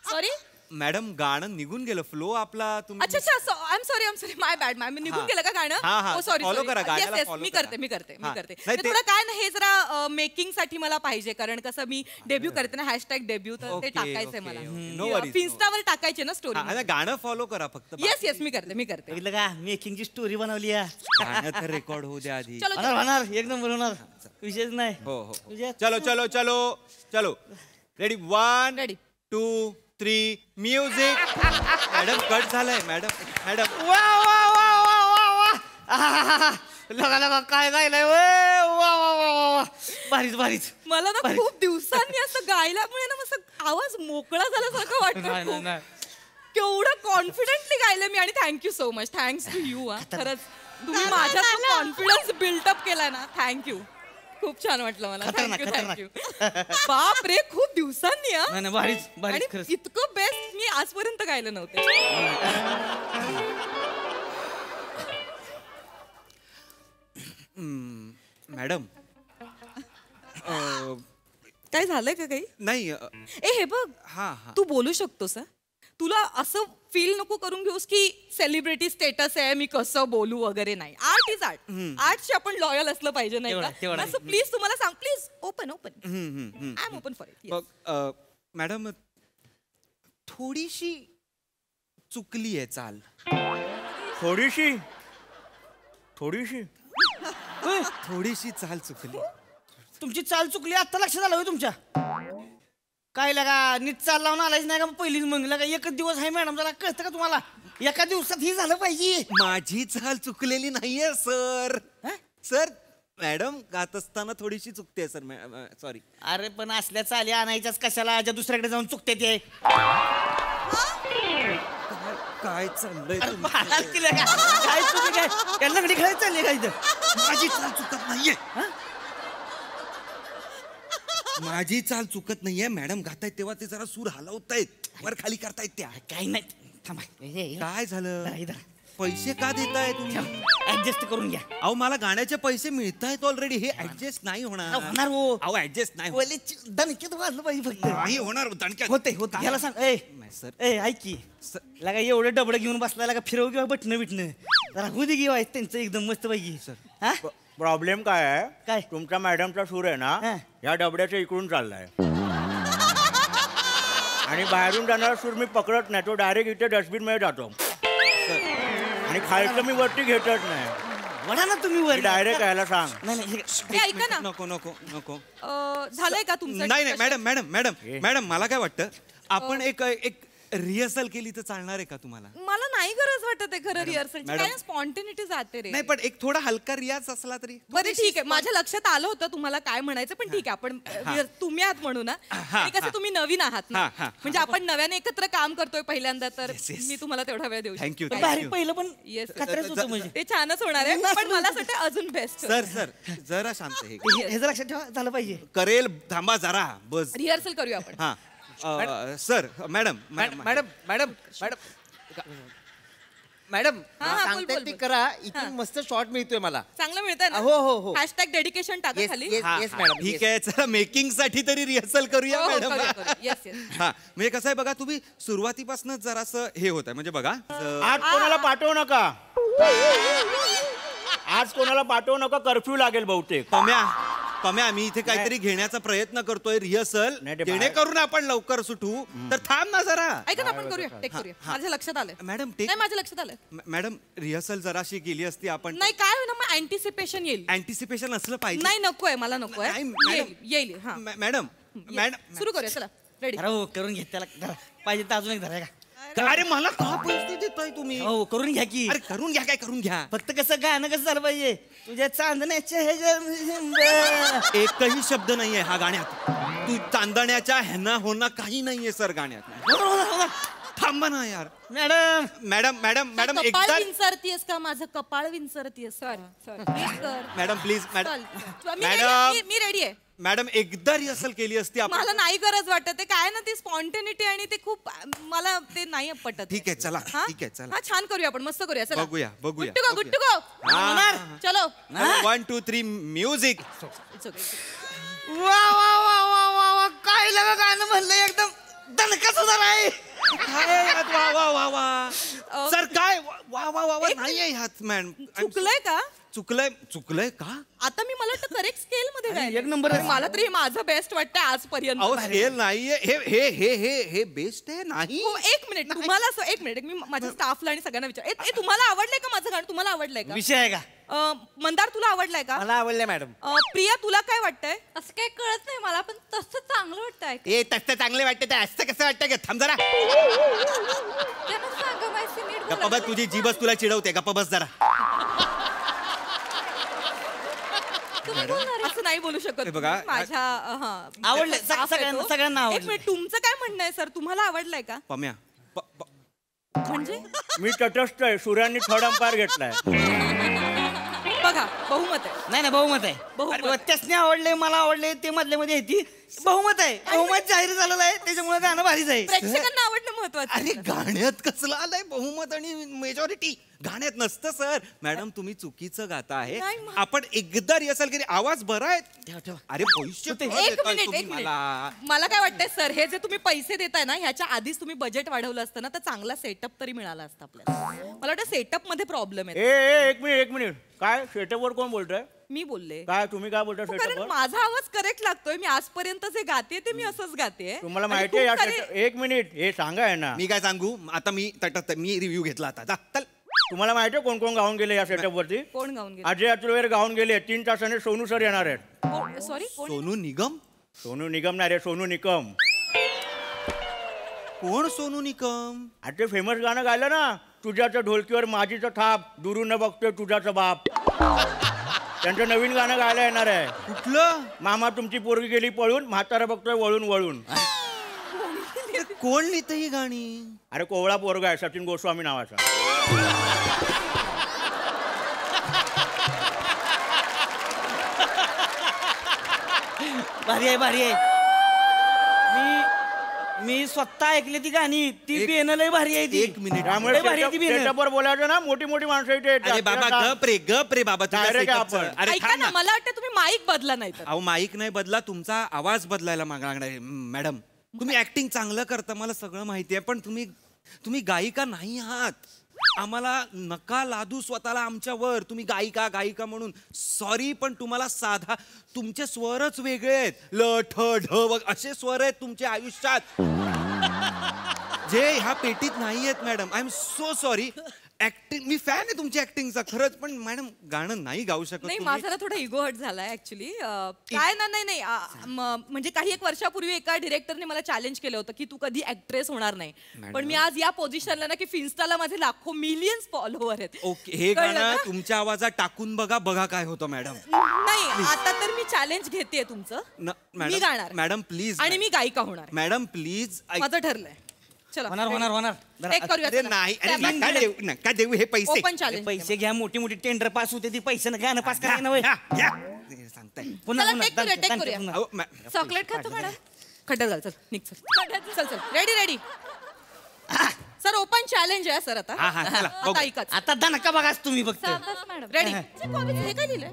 sorry madam गाणं निघून गेलं फ्लो आपला तुम्ही अच्छा अच्छा I am sorry my bad ma'am निघून हा. गेलं का गाणं? हा, हा. हो सॉरी Follow करा, गाण्याला follow मी करा. करते मी करते मी हा. करते. नाही, ते ते- थोडं काय ना हे जरा मेकिंग साठी मला पाहिजे कारण कसं मी डेब्यू करते ना हॅशटॅग डेब्यू तर ते Okay, टाकायचंय okay. मला. No worries, इन्स्टावर टाकायचे ना स्टोरी. हा, गाणं फॉलो करा फक्त येस येस मी करते मी करते. बघितलं का मेकिंगची स्टोरी बनवली आहे. गाणं तर रेकॉर्ड होऊ द्या आधी. चलो होणार होणार एक नंबर होणार विशेष नाही. हो हो विजय. चलो चलो चलो चलो ready 1 Ready. 2 3 music madam cut झालंय मॅडम मॅडम वा वा वा वा वा वा आहाहाहा. लगा लगा काय गायलंय वा वा वा वा वा भारीच भारीच. मला ना खूप दिवसांनी असं गायल्यामुळे ना मस्त आवाज मोकळा झाल्यासारखं नाही, वाटतं. नाही, नाही. केवढं कॉन्फिडेंटली गायलं मी आणि thank you so much thanks to you खरंच तुम्ही माझ्यात कॉन्फिडन्स बिल्डअप केलाय ना थँक्यू खूप छान वाटलं मला खतरनाक, थँक्यू खतरनाक. थँक्यू बाप रे खूप दिवसांनी हा. नाही, नाही, भारीच भारीच आणि खरंच. इतकं बेस्ट मी आजपर्यंत गायलं नव्हते. मॅडम काय झालंय का काही? नाही ए हे बघ हा हा तू बोलू शकतोस हा? तुला असं फील नको करून घेऊस की सेलिब्रिटी स्टेटस आहे मी कसं बोलू वगैरे नाही. आर्ट इज आर्ट आर्टशी आपण लॉयल असलं पाहिजे नाही तेवढं, का? तेवढं. असं प्लीज तुम्हाला सांग प्लीज ओपन हम्म, हम्म. I am open for it. बघ, मॅडम थोडीशी चुकली आहे चाल थोडीशी थोडीशी थोडीशी चाल चुकली. तुमची चाल चुकली आता लक्षात आलं होय तुमच्या? काय लगा नीट चाल लावून आलायच नाही का पहिलीच मग लगा एकच दिवस आहे मॅडम जरा कळतं का तुम्हाला एका दिवसात ही झालं पाहिजे. माझी चाल चुकलेली नाहीये सर सर मॅडम गात असताना थोडीशी चुकते सर सॉरी. अरे पण असल्या चाली आणायच्याच कशाला ज्या दुसऱ्याकडे जाऊन चुकते ते काय चाललंय अरे तुमचं? बाळाला केलं का? काय चुकी काय त्यांना कडे खेळायला चालली काय इथं? माझी चाल चुकत नाहीये माझी चाल चुकत नाहीये मॅडम गातायत तेव्हा ते जरा सूर हलवतायत वर खाली करतायत त्या काही नाही थांबा काय झालं इधर पैसे का देताय तुम्ही? ऍडजस्ट करून घ्या. अहो मला गाण्याचे पैसे मिळतायत ऑलरेडी, हे ऍडजस्ट नाही होणार. होणार हो. अहो ऍडजस्ट नाही होणार. पहिले दणक्यात वाजलं पाहिजे फक्त. नाही होणार दणक्यात. होते याला सांग. सर. ऐक की लागा एवढं डबडं घेऊन बसला लागा फिरव किंवा बटणं बिटणं जरा होऊ दे घेऊ त्यांचं एकदम मस्त पाहिजे. सर प्रॉब्लेम काय आहे? काय? तुमच्या मॅडमचा सूर आहे ना हा. या डबड्याच्या इकडून चाललाय आणि बाहेरून जाणारा सूर मी पकडत नाही, तो डायरेक्ट इथे डस्टबिन मध्ये जातो आणि खालचं मी वरती घेतच नाही. वडा ना तुम्ही वर. डायरेक्ट यायला सांग. नाही नाही हे ऐका ना. नको नको नको. झालंय का तुमचं? नाही नाही मॅडम मॅडम मॅडम मॅडम मला काय वाटतं आपण एक रिहर्सल केली तर चालणार आहे का तुम्हाला? मला नाही गरज वाटत आहे खरं रिहर्सलची. मॅडम. काय स्पॉन्टेनिटी जाते रे. नाही पण एक थोडा हलका रियाज असला तरी. बरं ठीक आहे, माझ्या लक्षात आलं होतं तुम्हाला काय म्हणायचं, पण ठीक आहे आपण तुम्ही आहात म्हणू ना. आणि कसं तुम्ही नवीन आहात ना, म्हणजे आपण नव्याने एकत्र काम करतोय पहिल्यांदा, तर मी तुम्हाला तेवढा वेळ देऊ थँक्यू बारीक पहिलं पण येस खतरच होतं म्हणजे. ते छानच होणार आहे, पण मला असं वाटतं अजून बेस्ट. सर सर जरा शांत हे हे जर लक्षात ठेवा झालं पाहिजे. करेल थांबा जरा बस. रिहर्सल करूया आपण. हा sir madam madam madam madam madam हा, बोल, सांगताय बोल, ती बोल. करा. इथून मस्त शॉट मिळतोय मला. चांगलं मिळतंय ना. हो, हो, हो. हॅशटॅग डेडिकेशन टाका येस खाली. Yes yes madam. ठीक आहे चला मेकिंग साठी तरी रिहर्सल करूया हो, हो, मॅडम. करूया, करूया. Yes yes. हा म्हणजे कसं आहे बघा, तुम्ही सुरुवातीपासूनच जरासं हे होत आहे म्हणजे बघा आज कोणाला पाठवू नका. आज कोणाला पाठवू नका, कर्फ्यू लागेल बहुतेक. पम्या मी इथे काहीतरी घेण्याचा प्रयत्न करतोय रिहर्सल, नाही, ते जेणेकरून आपण लवकर सुटू. तर थांब ना जरा. ऐका ना, आपण करूया टेक करूया. माझ्या लक्षात आलंय. Madam take. नाही माझ्या लक्षात आलंय. मॅडम रिहर्सल जराशी गेली असती आपण. नाही काय होईल मग अँटिसिपेशन येईल. अँटिसिपेशन असलं पाहिजे. नाही नकोय, मला नकोय. नाही, मॅडम. येईल. हा मॅडम मॅडम सुरू करूया चला. रेडी. अरे हो करून घ्या त्याला धरा. पाहिजे तर अजून एक धरा का. अरे मला का पैसे देताय तुम्ही? हो करून घ्या की. अरे करून घ्या, काय करून घ्या. फक्त कसं गाणं कसं झालं पाहिजे. तुझ्या चांदण्याच्या ह्याच्या एकही शब्द नाहीये हा गाण्यात. तू चांदण्याच्या ह्यांना होणं काही नाहीये सर गाण्यात. थांबा ना यार. मॅडम मॅडम मॅडम मॅडम कपाळ एकदा विंचरतीयस का? माझं कपाळ विंचरतीयस. मॅडम प्लीज मॅडम मी रेडी आहे. मॅडम एकदा रिहर्सल केली असती आपण. मला नाही गरज वाटत आहे. काय ना ती स्पॉन्टेनिटी आणि ते खूप मला ते नाही पटत. ठीक आहे चला. हा? ठीक आहे चला. हा छान करूया आपण, मस्त करूया. चला बघूया बघूया. Good to go. चलो. 1 2 3 म्युझिक. वा वा वा वा वा वा काय लगा गाणं म्हणलं एकदम दणकच होणार आहे. वा वा वा वा सर काय वा वा वा नाहीये ह्यात मॅडम. चुकलंय का? चुकलंय का? आता मी मला वाटतं करेक्ट स्केल मध्ये गायलंय. एक नंबर आहे. मला तरी हे माझं बेस्ट वाटतंय आजपर्यंत. अहो स्केल नाहीये हे हे हे हे हे बेस्ट आहे नाही. हो एक मिनिट तुम्हाला असं एक मिनिट मी माझ्या स्टाफला आणि सगळ्यांना विचार तुम्हाला आवडलंय का माझं गाणं? तुम्हाला आवडलंय का? विषय आहे का? मंदार तुला आवडलंय का? मला आवडलंय मॅडम. प्रिया तुला काय वाटतंय? असं काही कळत नाही मला, पण तसं चांगलं वाटतंय. ए तसं चांगले वाटतं ते असं कसं वाटतं का? थांब जरा. त्यांना सांगा माहिती नीट गप्पा बोला. बस, तुझी जीभच तुला चिडवते. गप्पा बस जरा. तुम्ही बोलणार आहे. असं नाही बोलू शकत. हे बघा, तुम्ही. माझ्या आवडलंय. staff आहे तो. सगळ्यांना एक आवडलं. मिनिट तुमचं काय म्हणणं आहे सर? तुम्हाला आवडलंय का? पम्या म्हणजे मी तटस्थ आहे. सूर्याने थर्ड अंपायर घेतलाय. बघा बहुमत आहे. नाही नाही बहुमत आहे. बहुमत. अरे, त्यासने आवडले मला आवडले ते मधल्या मध्ये येते. बहुमत आहे. बहुमत जाहीर झालेलं आहे त्याच्यामुळे गाणं भारीच आहे. प्रेक्षकांना आवडणं महत्वाचं अरे आहे. गाण्यात कसलं आलंय बहुमत आणि मेजॉरिटी? गाण्यात नसतं सर. मॅडम तुम्ही चुकीचं गाता आहे. नाही, आपण एकदा रिहर्सल केली. आवाज बरा आहे. अरे पैसे का एक देताय मिनिट तुम्ही एक मिनिट मला? मला काय वाटतंय सर, हे जे तुम्ही पैसे देताय ना ह्याच्या आधीच तुम्ही बजेट वाढवलं असतं ना तर चांगला सेटअप तरी मिळाला असता आपल्याला. मला वाटतं सेटअप मध्ये प्रॉब्लेम आहे. ए एक मिनिट काय सेटअपवर कोण बोलतोय? मी बोलले काय तुम्ही काय बोलताय कारण सेटअपवर? माझा आवाज करेक्ट लागतोय. मी आजपर्यंत जे गाते ते मी असंच गाते. तुम्हाला माहिती आहे या setup- एक मिनिट हे सांगा आहे ना. मी काय सांगू आता? मी रिव्ह्यू घेतला आता. जा, चल. तुम्हाला माहिती आहे कोण कोण गाऊन गेले या सेटअप वरती? कोण गाऊन गेले? अजय अतुलवेर गाऊन गेले. 3 तासाने सोनू सर येणार आहेत. सॉरी कोण? सोनू निगम. सोनू निगम नाही रे, सोनू निकम. कोण सोनू निकम? आता ते फेमस गाणं गायलं ना, तुझ्याच्या ढोलकीवर माझीचं थाप, दुरून बघतोय तुझ्याचा बाप. त्यांचं नवीन गाणं गायला येणार आहे. कुठलं? मामा तुमची पोरगी गेली पळून, म्हातारा बघतोय वळून वळून. कोण लिहितं ही गाणी? अरे कोवळा पोरगा आहे सचिन गोस्वामी नावाचा. भारी आहे भारी आहे. मी स्वतः ऐकली ती गाणी. ती बियाणं लय भारी आहे ती. एक मिनिट. त्यामुळे लय भारी आहे ती बियाणं. सेटअपवर बोलायचं ना, मोठी मोठी माणसं इथे येतात. अरे बाबा गप रे बाबा तुझ्या Direct setup चं. आपण. अरे ऐका थांब ना, ना. मला वाटतं तुम्ही माईक बदला नाही तर. अहो माईक नाही बदला, तुमचा आवाज बदलायला मागणार आहे. मॅडम तुम्ही ऍक्टिंग चांगलं करता, मला सगळं माहिती आहे, पण तुम्ही गायिका नाही आहात. आम्हाला नका लादू स्वतःला आमच्यावर. तुम्ही गायिका म्हणून. सॉरी, पण तुम्हाला साधा तुमचे स्वरच वेगळे आहेत. ल ठ ढ असे स्वर आहेत तुमच्या आयुष्यात जे ह्या पेटीत नाही आहेत. Madam I am so sorry. Acting me fan आहे तुमच्या ऍक्टिंगचा खरंच, पण मॅडम गाणं नाही गाऊ शकत नाही, तुम्ही. माझा ना थोडा इगो हट झालाय ऍक्च्युली. काय ना, नाही म्हणजे काही एक वर्षापूर्वी एका डिरेक्टरने मला चॅलेंज केलं होतं की तू कधी ऍक्ट्रेस होणार नाही. पण मी आज या पोझिशनला ना की फिन्स्टाला माझे लाखो मिलियन्स फॉलोअर आहेत. ओके, हे कळलं गाणं ना? तुमच्या आवाजात टाकून बघा काय होतं मॅडम. नाही, आता तर मी चॅलेंज घेतेय तुमचं. मी गाणार मॅडम प्लीज. आणि मी गायिका होणार. Madam please. माझं ठरलंय. चला, होणार. एक करूया. अरे नाही, अरे नका देऊ हे पैसे. Open challenge. पैसे घ्या, मोठी मोठी टेंडर पास होते ती पैसे गाणं पास करायला नव्हे. सांगताय. पुन्हा चला, take करूया, take करूया. अहो, चॉकलेट खातो मॅडम. खड्ड्यात घाल, चल निघ, चल. रेडी. सर ओपन चॅलेंज आहे सर. आता हा, चला, बघू. आता ऐकाच. आता दणका बघाच तुम्ही फक्त. रेडी. हे काय लिहिलंय?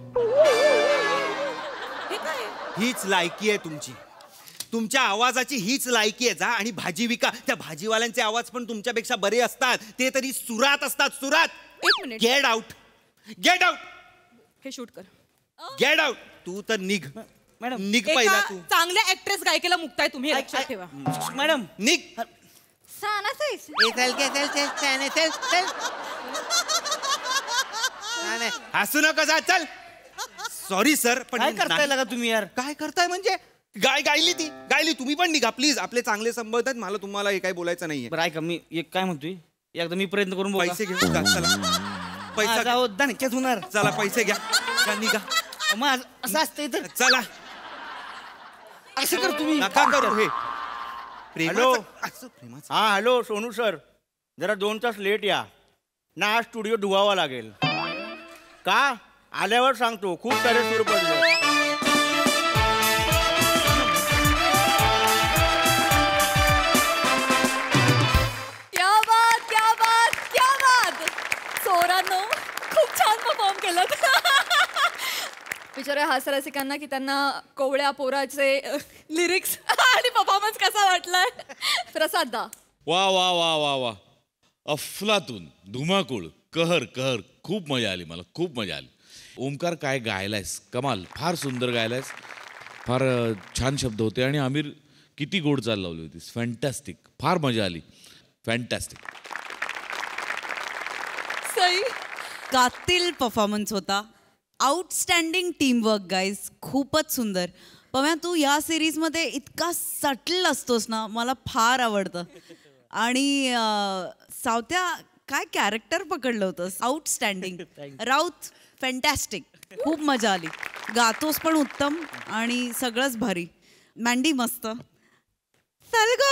हे काय? हीच लायकी आहे तुमची. तुमच्या आवाजाची हीच लायकी आहे. जा आणि भाजी विका. त्या भाजीवाल्यांचे आवाज पण तुमच्यापेक्षा बरे असतात. ते तरी सुरात असतात. सुरात. एक मिनिट. Get out. हे शूट कर. Get out. तू तर निघ. मॅडम निघ पहिला एका तू. चांगल्या ऍक्ट्रेस गायिकेला मुक्ताय तुम्ही, हे लक्षात ठेवा. मॅडम निघ. हसू नका जा. चल. सॉरी सर, पण काय करताय लगा तुम्ही यार? काय करताय म्हणजे गायली तुम्ही पण निघा प्लीज. आपले चांगले संबंध आहेत. मला तुम्हाला हे काही बोलायचं नाहीये. बरं ऐका, मी एक काय म्हणतोय, एकदा मी प्रयत्न करून बघा. पैसे घेऊन जा. चला पैसा जाऊ दणक्यात होणार. चला पैसे घ्या. निघा. मग असं असतंय तर चला. असं कर तुम्ही. नका करू हे. हॅलो. प्रेमाचं. हा हॅलो सोनू सर, जरा 2 तास लेट या ना. आज स्टुडिओ धुवावा लागेल. का? आल्यावर सांगतो. खूप सारे सूर पडले. क्या बात. चोरांनो, खूप छान परफॉर्म केलं. विचारूया हास्यरसिकांना की त्यांना कोवळ्या पोराचे लिरिक्स आणि परफॉर्मन्स कसा वाटलाय. प्रसाद दा. वा अफलातून, धुमाकूळ, कहर. खूप मजा आली मला. खूप मजा आली. ओमकार काय गायलायस. कमाल. फार सुंदर गायलायस. फार छान शब्द होते. आणि आमिर किती गोड चाल लावली होतीस. फॅन्टॅस्टिक. फार मजा आली. फॅन्टॅस्टिक. सई. कातिल परफॉर्मन्स होता. Outstanding teamwork guys. खूपच सुंदर. पम्या, तू या सिरीजमध्ये इतका सटल असतोस ना, मला फार आवडतं. आणि सावत्या, काय कॅरेक्टर पकडलं होतंस. आउटस्टँडिंग. राऊत फॅन्टॅस्टिक. खूप मजा आली. गातोस पण उत्तम आणि सगळंच भारी. मँडी मस्त. सलगो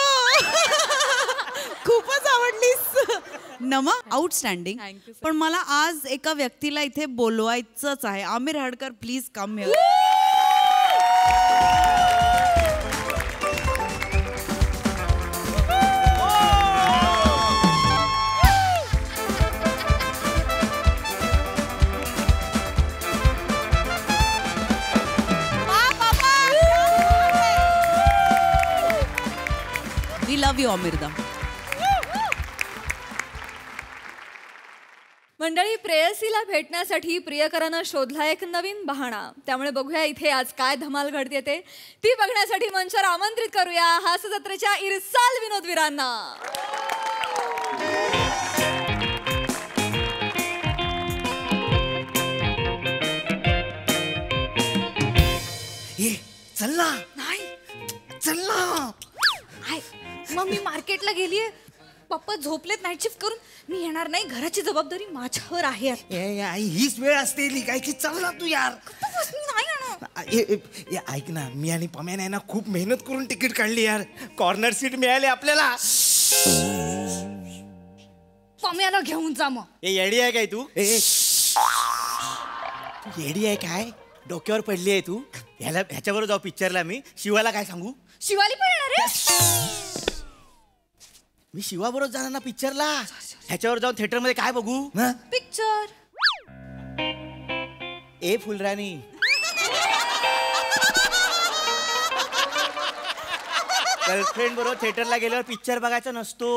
खूपच आवडलीस. नमा आउटस्टँडिंग. पण मला आज एका व्यक्तीला इथे बोलवायचंच आहे. Aamir Hadkar, please come here. We love you अमिरदा. मंडळी, प्रेयसीला भेटण्यासाठी प्रियकरानं शोधला एक नवीन बहाणा. त्यामुळे बघूया इथे आज काय धमाल घडते ते. ती बघण्यासाठी मंचावर आमंत्रित करूया हास्य जत्रेच्या इरसाल विनोदवीरांना. चल ना. नाही, चल ना. मग मी मार्केटला गेलीये. पप्पा झोपलेत नाईट शिफ्ट करून. मी येणार नाही. घराची जबाबदारी माझ्यावर आहे. हीच वेळ असते लिकायची. चल ना तू यार. मी नाही येणार. ऐक ना, मी आणि पम्याने ना खूप मेहनत करून तिकीट काढली यार. कॉर्नर सीट मिळाली आपल्याला. पम्याला घेऊन जा मग. येडी आहे काय तू? येडी आहे काय? डोक्यावर पडली आहे तू? ह्याच्याबरोबर जाऊ पिक्चरला. मी शिवाला काय सांगू? शिवाली पण येणार आहे. मी शिवाबरोबर जाणार ना पिक्चरला. ह्याच्यावर जाऊन थिएटरमध्ये काय बघू? पिक्चर. ए फुलराणी. गर्लफ्रेंड बरोबर थिएटरला गेल्यावर पिक्चर बघायचा नसतो.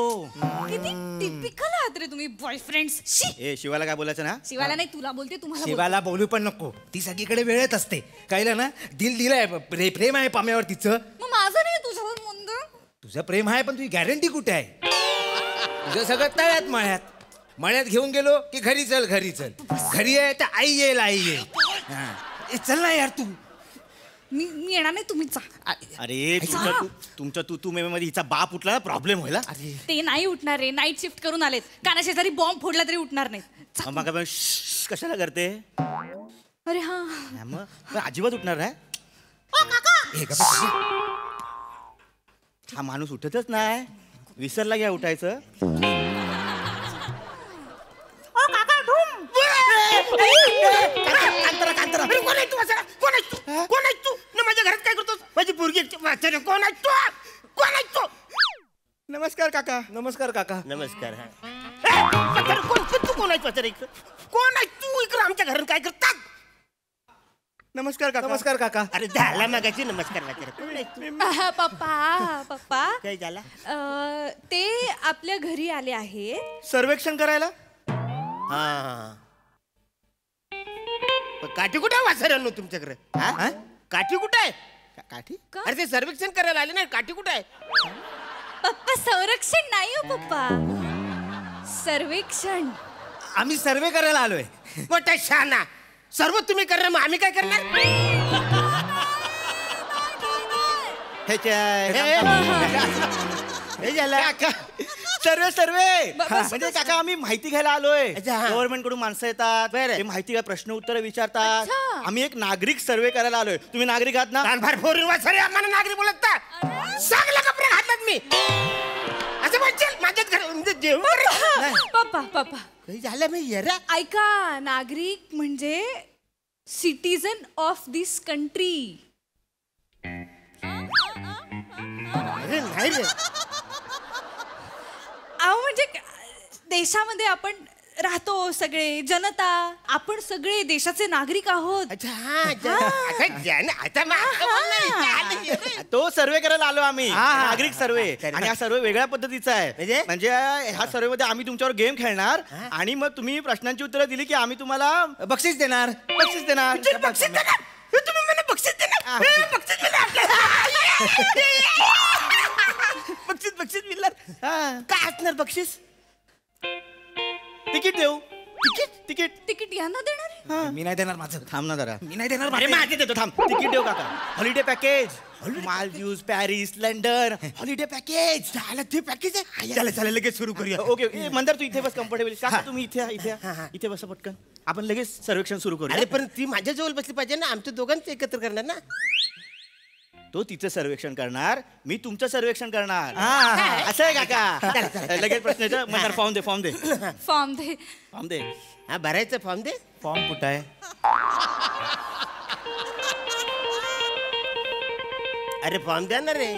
किती टिपिकल आहात रे तुम्ही बॉयफ्रेंड्स. ए शिवाला काय बोलायचं ना? शिवाला नाही तुला बोलते, तुम्हाला बोलते. शिवाला बोलू पण नको, ती सगळीकडे वेळेत असते. कळलं ना? दिल दिलंय, प्रेम आहे पाम्यावर तिचं. मग माझं नाही तुझ्यावर म्हणतो. तुझं प्रेम आहे पण तुझी गॅरंटी कुठे आहे? तुझं सगळं तळ्यात मळ्यात घेऊन गेलो की घरी चल घरी आहे तर आई येईल. हा. ए, चल ना यार तू. मी येणार नाही, तुम्ही जा. अरे तुमच्या तू मध्ये हिचा बाप उठला, प्रॉब्लेम होईल. ते नाही उठणार रे, नाईट शिफ्ट करून आलेत. कानाशेजारी बॉम्ब फोडला तरी उठणार नाही. मग कशाला करते? अरे हा मग अजिबात उठणार आहे. हा माणूस उठतच नाही. विसरला घ्या उठायचं. कोण आहे तू? माझ्या घरात काय करतोस? माझी पोरगी कोण आहे तू? नमस्कार काका. नमस्कार काका. नमस्कार. कोण आहे तू इकडे आमच्या घरात काय करतात? नमस्कार काका. नमस्कार काका. अरे झाला मागायची नमस्कार. पप्पा काय झाला? ते आपल्या घरी आले आहेत सर्वेक्षण करायला. हा काठी कुठे आहे वासरांनो तुमच्याकडे? काठी कुठे आहे? काठी? अरे ते सर्वेक्षण करायला आले ना, काठी कुठे आहे? पप्पा संरक्षण नाही हो पप्पा, सर्वेक्षण. आम्ही सर्वे करायला आलोय. मोठा शाना. सर्व तुम्ही करणार, मग आम्ही काय करणार? सर्वे म्हणजे काका आम्ही माहिती घ्यायला आलोय. गव्हर्नमेंट कडून माणसं येतात, ते माहिती काय प्रश्न उत्तर विचारतात. आम्ही एक नागरिक सर्वे करायला आलोय. तुम्ही नागरिक आहात ना? आम्हाला नागरिक बोलत चांगला कपडे घातलात मी असं म्हणशील माझ्याच घर म्हणजे जेवण. पप्पा काही झालं मी येरा. ऐका, नागरिक म्हणजे सिटीजन ऑफ दिस कंट्री. अरे नाही रे. अहो म्हणजे देशामध्ये आपण राहतो, सगळे जनता, आपण सगळे देशाचे नागरिक आहोत. तो सर्वे करायला आलो आम्ही, नागरिक सर्वे. आणि हा सर्वे वेगळ्या पद्धतीचा आहे. म्हणजे ह्या सर्वे मध्ये आम्ही तुमच्यावर गेम खेळणार आणि मग तुम्ही प्रश्नांची उत्तरं दिली की आम्ही तुम्हाला बक्षीस देणार. तुम्ही मला बक्षीस देणार. बक्षीस मिळणार. काय असणार बक्षीस? तिकीट देऊ. तिकीट यांना देणार. मी नाही देणार माझं. थांब ना जरा. मी नाही देणार. माझे देतो. थांब. तिकीट देऊ काका. Holiday package. Maldives, Paris, London. Holiday package. ते पॅकेज आहे. चला लगेच सुरू करूया. ओके मंदार तू इथे बस, कम्फर्टेबल. काका तुम्ही इथे बसा पटकन. आपण लगेच सर्वेक्षण सुरू करू. अरे पण ती माझ्या जवळ बसली पाहिजे ना. आमच्या दोघांचं एकत्र करणार ना. तो तिचं सर्वेक्षण करणार, मी तुमचं सर्वेक्षण करणार. असं आहे काका. लगेच प्रश्न मंदार फॉर्म दे. फॉर्म दे. हा भरायचं फॉर्म दे. फॉर्म कुठं आहे? अरे फॉर्म द्या ना रे.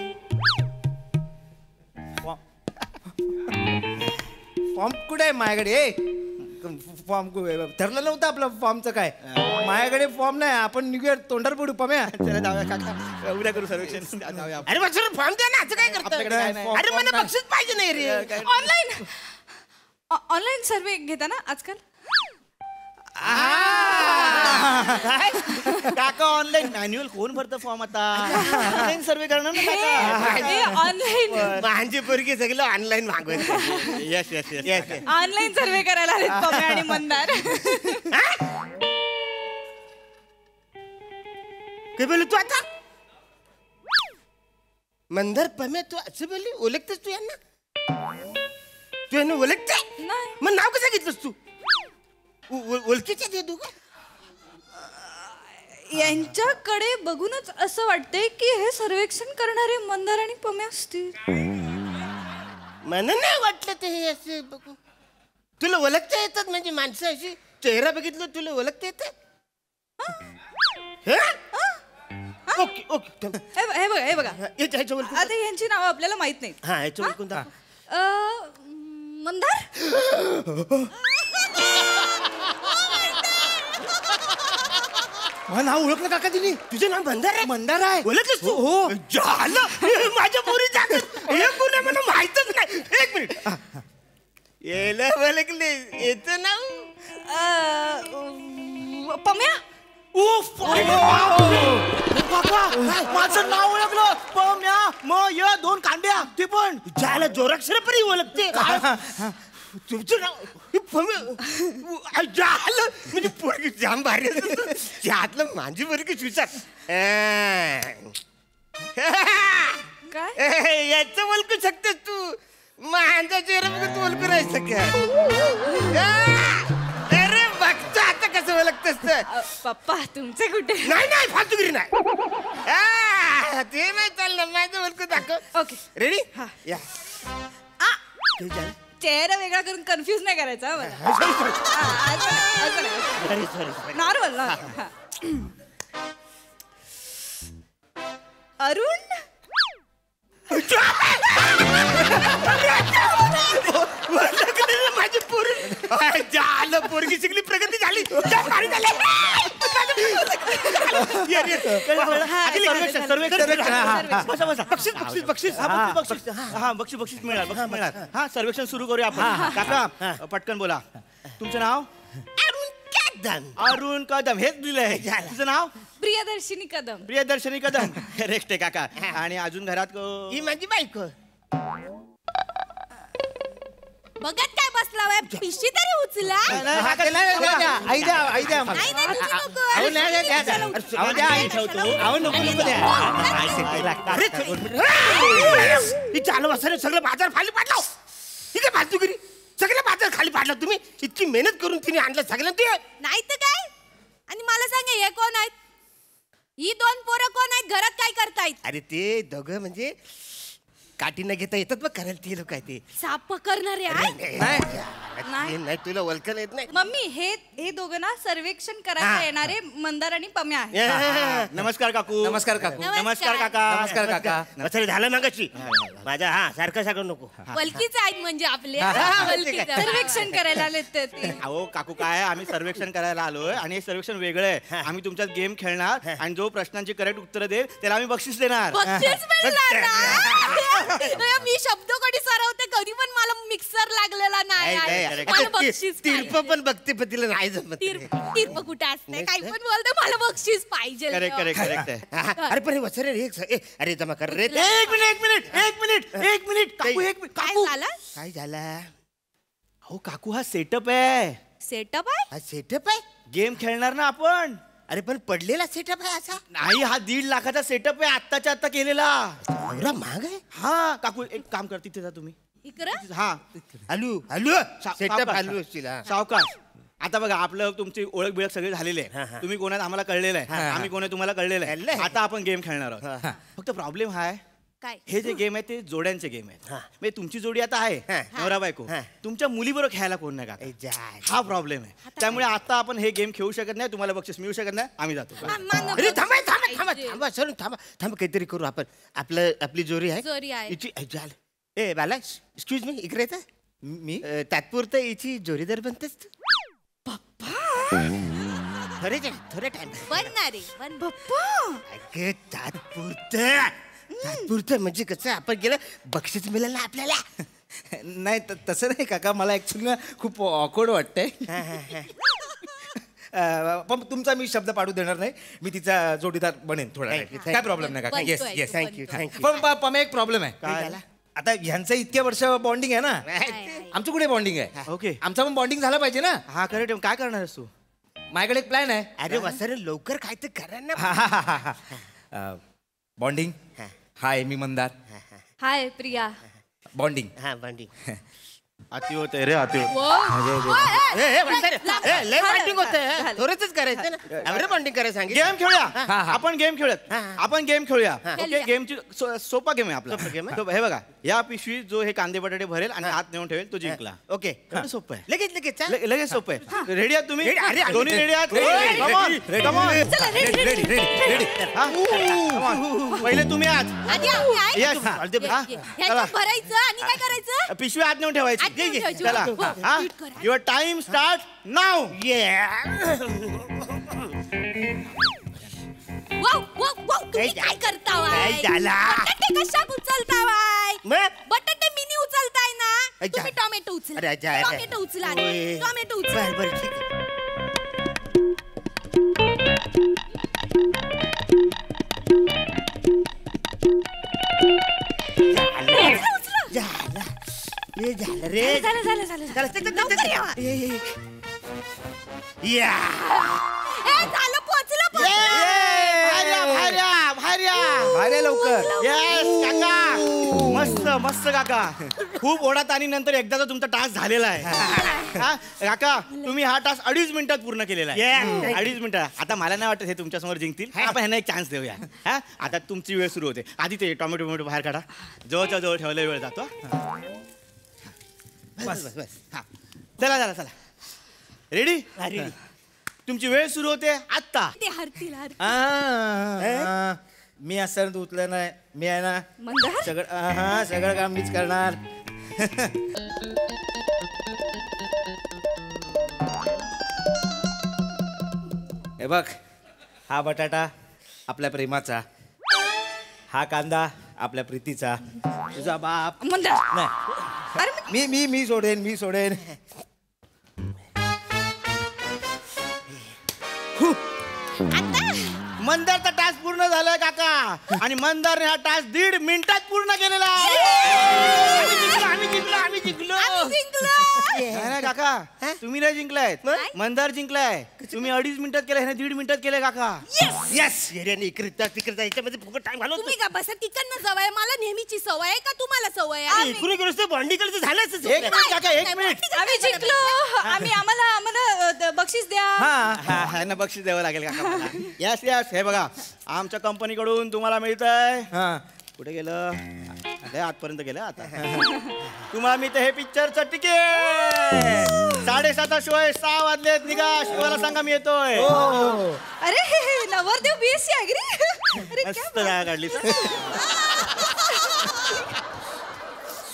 फॉर्म कुठे आहे माझ्याकडे? फॉर्म ठरलं नव्हतं आपलं फॉर्मचं काय. माझ्याकडे फॉर्म नाही. आपण निघूया तोंडार पडू पम्या. चला जाऊया काका, उद्या करू सर्वेक्षण. अरे मग फॉर्म द्या ना. असं काय करता? अरे मला बक्षीस पाहिजे नाही रे. ऑनलाईन सर्वे घेता ना आजकाल? काका ऑनलाईन मॅन्युअल कोण भरतं फॉर्म आता? ऑनलाईन सर्वे करणार ना काका. ऑनलाईन माझी पोरगी सगळं ऑनलाईन मागवायचं. येस. ऑनलाईन सर्वे करायला आलेत पम्या आणि मंदार. काय बोलू तू आता? मंदार पम्या तू असं बोलली? ओळखतेस तू यांना? तू यांना ओळखते? नाही. मग नाव कसं घेतलंस तू? ओळखीचे ते दोघं? यांच्याकडे बघूनच असं वाटतंय की हे सर्वेक्षण करणारे मंदार आणि पम्या असतील. मला नाही वाटलं ते हे असे बघू. तुला ओळखता येतात म्हणजे माणसं अशी चेहरा बघितलं तुला ओळखता येतात? हे बघा याच्या ओळखून आता यांची नावं आपल्याला माहित नाहीत. हा याच्या ओळखून दाखव. मंदार. मला नाव ओळखलं काका तिने. तुझं नाव मंदार आहे? मंदार आहे. ओळखलंस तू? हो. झालं माझ्या पोरी जातात. हे कोण आहे मला माहितच नाही. एक मिनिट. येला ओळखले. येतं नाव पम्या. माझं नाव ओळखलं. पम्या म दोन कांड्या ते पण ज्याला जोराक्षर परी ओळखते. तुमचं नाव झालं म्हणजे पोरगी जाम भारी त्यातलं माझी पोरगी विचार काय याचं ओळखू शकतेस तू. माझा चेहरा बघत ओळखू नाही शकत. अरे बघतो आता कसं ओळखतस. पप्पा तुमचे कुठे. नाही नाही फालतूगिरी नाही. ते नाही चाललं. माझं ओळखू दाखव. ओके रेडी हा या. चेहरा वेगळा करून कन्फ्युज नाही करायचा नॉर्मल. अरुण. माझी पोरगी झालं. पोरगी शिकली प्रगती झाली. बक्षीस मिळाल. हा सर्वेक्षण सुरू करूया आपण. काका पटकन बोला. तुमचं नाव. अरुण कदम. हेच दिलंय. तुझं नाव. प्रियदर्शिनी कदम. प्रियदर्शनी कदम. रेस्ट आहे काका. आणि अजून घरात ही माझी बायको. बघत काय बसला पिशी तरी उचला. आई द्या आई द्या. चालू असताना सगळं बाजार खाली पाडला. ठीक आहे फालतूगिरी. सगळं बाजार खाली पाडला तुम्ही. इतकी मेहनत करून तिने आणलं सगळं ते नाही तर काय. आणि मला सांगा हे कोण आहेत. ही दोन पोरं कोण आहेत. घरात काय करतायत. अरे ते दोघं म्हणजे काठी न घेता येतात बघ करायला ते लोक आहे ते. साप करणारे नाही तुला ओळखायला येत नाही. मम्मी हे दोघं ना सर्वेक्षण करायला येणारे मंदार आणि पम्या आहे. नमस्कार काकू. नमस्कार काकू. नमस्कार काका. नमस्कार काका. बसरे झालं ना कशी माझा. सारखं सारखं नको. वलकीच आहेत म्हणजे आपले. सर्वेक्षण करायला आलेत ते. अहो काकू काय आम्ही सर्वेक्षण करायला आलोय आणि हे सर्वेक्षण वेगळं आहे. आम्ही तुमच्यात गेम खेळणार आणि जो प्रश्नांची करेक्ट उत्तर देईल त्याला आम्ही बक्षीस देणार. मी शब्द कधी सरवते कधी पण मला मिक्सर लागलेला नाही. तीर्प पण बघते पण तिला नाही जमत. तीर्प कुठे असते. काही पण बोलते मला बक्षीस पाहिजे. करेक्ट. अरे पण वसरे अरे जमा कर रे. एक मिनिट काय झालं. हो काकू हा सेटअप आहे. सेटअप आहे. हा सेटअप आहे. गेम खेळणार ना आपण. अरे पण पडलेला सेटअप आहे असा. नाही हा 1.5 लाखाचा सेटअप आहे. आत्ताच्या आत्ता केलेला. एवढा महाग आहे. हा काकू एक काम कर तिथे जा तुम्ही. इकडं हा आलू सेटअप आलू असतील. सावकाश. आता बघा आपलं तुमची ओळख बिळख सगळे झालेले आहे. तुम्ही कोणात आम्हाला कळलेलं आहे. आम्ही कोणा तुम्हाला कळलेलं आहे. आता आपण गेम खेळणार आहोत. फक्त प्रॉब्लेम हा आहे काय. हे जे गेम आहे ते जोड्यांचे गेम आहेत. म्हणजे तुमची जोडी आता आहे नवरा बायको. तुमच्या मुलीबरोबर खेळायला कोण नाही का. हा प्रॉब्लेम आहे. त्यामुळे आता आपण हे गेम खेळू शकत नाही. तुम्हाला बक्षीस मिळू शकत नाही. आम्ही जातो. अरे थांबा सर थांबा काहीतरी करू आपण. आपली जोरी आहे हिची. ए बाला एक्सक्यूज मी इकडे येतं. मी तात्पुरतं हिची जोरीदार बनतेस तू. थोडे टाइम बनणारे तात्पुरतं म्हणजे कसं आपण गेलं बक्षीस मिळेल ना आपल्याला. नाही तसं नाही काका. मला ऍक्च्युली खूप ऑकवर्ड वाटतंय. पण तुमचा मी शब्द पाडू देणार नाही. मी तिचा जोडीदार बनेन थोडा. काय प्रॉब्लेम नाही काका. Yes yes thank you. पण पमे एक प्रॉब्लेम आहे. काय आता ह्यांचं इतक्या वर्ष बॉन्डिंग आहे ना. आमचं कुठे बॉन्डिंग आहे. ओके आमचा पण बॉन्डिंग झाला पाहिजे ना. हा करेक्ट. काय करणार आहेस तू. माझ्याकडे एक प्लॅन आहे. अरे वसर लवकर काय तर करा ना. बॉन्डिंग. हाय मी मंदार. हाय प्रिया. बॉन्डिंग. हा बॉन्डिंग. अति होते रे अति लय बॉन्डिंग होते थोडंच करायचं ना एवढं बॉन्डिंग करायचं सांगितलं. गेम खेळूया आपण गेम खेळूयात आपण गेम खेळूया ओके गेमची सोपा गेम आहे आपला गेम हे बघा या पिशवी जो हे कांदे बटाटे भरेल आणि हात नेऊन ठेवेल तो जिंकला ओके एवढं सोपं आहे लगेच लगेच लगेच सोपं आहे रेडी आहात तुम्ही अरे, दोन्ही रेडी आहात Come on, come on. पहिले तुम्ही आहात Yes. चला. भरायचं आणि काय करायचं पिशवी आत नेऊन ठेवायची आत नेऊन ठेवायची. चला हो, हा नीट करा. युअर टाइम स्टार्ट नाव तुम्ही काय करतावाय काय झाला? बटाटे कशात उचलतावाय मग? बटाटे मिनी उचलताय ना अच्छा. तुम्ही टोमॅटो उचला अरे, अच्छा, अरे. टोमॅटो उचला ओय. टोमॅटो उचला बरं बरं ठीक आहे. झालं हे झालं रे झालं झालं झालं चला, चल, चल, चल, लवकर चल. यावा. या झालं पोचलं भार्या लवकर येस काका मस्त मस्त काका खूप ओढात आणि नंतर एकदाचा तुमचा टास्क झालेला आहे हा काका तुम्ही हा टास्क 2.5 मिनिटात पूर्ण केलेला आहे 2.5 मिनिटात आता मला नाही वाटत हे तुमच्या समोर जिंकतील आपण ह्यांना एक चान्स देऊया हा आता तुमची वेळ सुरू होते आधी ते टोमॅटो बाहेर काढा जवळच्या जवळ ठेवला वेळ जातो बस बस बस हा चला चला चला रेडी रेडी तुमची वेळ सुरू होते आत्ता ते हरतील मी असं उचलं नाही मी आहे ना मंदार? सगळं सगळं काम मीच करणार हे बघ हा बटाटा आपल्या प्रेमाचा हा कांदा आपल्या प्रीतीचा तुझा बाप नाही मी सोडेन मंदारचा टास्क पूर्ण झालाय काका आणि मंदारने हा टास्क 1.5 मिनिटात पूर्ण केलेला आहे आम्ही जिंकलो नाही काका तुम्ही नाही जिंकलायत मंदार जिंकलाय तुम्ही 2.5 मिनिटात केलं ह्याने 1.5 मिनिटात केलंय काका येस येऱ्याने इकडे तिकडे याच्यामध्ये फुकट टाइम घालवतो तुम्ही का बसा तिकडनं सवय मला नेहमीची सवय आहे का तुम्हाला सवय आहे इकडे गेलो बॉन्डिंग झालंच एक मिनिट काका 1 मिनिट आम्ही जिंकलो आम्हाला बक्षीस द्या हा ह्यांना बक्षीस द्यावं लागेल काका यस यस हे बघा आमच्या कंपनीकडून तुम्हाला मिळतंय कुठे गेलं अरे आतपर्यंत गेलं आता तुम्हाला मी हे पिक्चरचं तिकीट 7:30 शो आहे 6 वाजलेत निघा शिवाला सांगा मी येतोय अरे नवरदेव बीएससी ऍग्री मस्त जागा काढली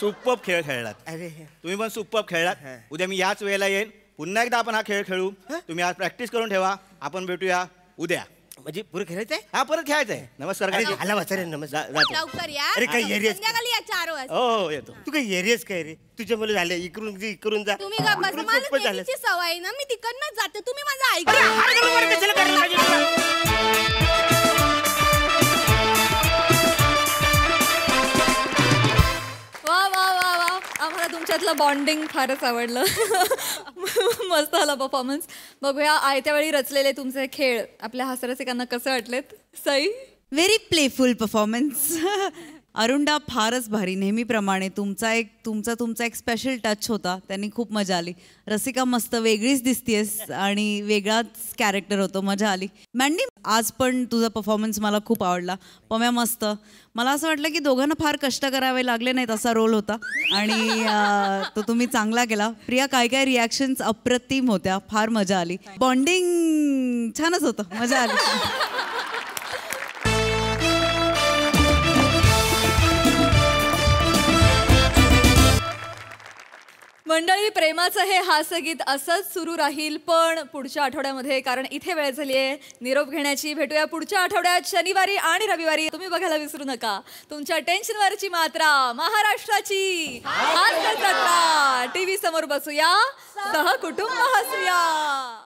सुपर खेळ खेळलात अरे तुम्ही पण सुपर खेळलात उद्या मी याच वेळेला येईन पुन्हा एकदा आपण हा खेळ खेळू तुम्ही आज प्रॅक्टिस करून ठेवा आपण भेटूया उद्या म्हणजे पुढे खेळायचंय हा परत खेळायचंय नमस्कार आला वाचारे नमस्कार जातो लवकर या अरे, काय एरियास? संध्याकाळी या 4 वाजता हो येतो तू काही एरियस काय रे तुझ्या मुलं झाले इकडून जा तुम्ही का बसा इकडून मला सोपं झालं. नेहमीची सवय आहे ना मी तिकडनं जाते तुम्ही माझं ऐका वा वा वा वा आम्हाला तुमच्यातलं बॉन्डिंग फारच आवडलं मस्त आला परफॉर्मन्स बघूया आयत्या वेळी रचलेले तुमचे खेळ आपल्या हास्यरसिकांना कसे वाटलेत सई व्हेरी प्लेफुल परफॉर्मन्स अरुंडा फारच भारी नेहमीप्रमाणे तुमचा एक स्पेशल टच होता त्यांनी खूप मजा आली रसिका मस्त वेगळीच दिसतेस आणि वेगळाच कॅरेक्टर होतो मजा आली मॅन्डी आज पण तुझा परफॉर्मन्स मला खूप आवडला पम्या मस्त मला असं वाटलं की दोघांना फार कष्ट करावे लागले नाहीत असा रोल होता आणि तो तुम्ही चांगला केला प्रिया काय रिॲक्शन्स अप्रतिम होत्या फार मजा आली बॉन्डिंग छानच होतं मजा आली मंडळी प्रेमाचं हे हास्यगीत असंच सुरू राहील पण पुढच्या आठवड्यामध्ये कारण इथे वेळ झाली आहे निरोप घेण्याची भेटूया पुढच्या आठवड्यात शनिवारी आणि रविवारी तुम्ही बघायला विसरू नका तुमच्या टेन्शनवरची मात्रा महाराष्ट्राची हास्य जत्रा टीव्ही समोर बसूया सहकुटुंब हसूया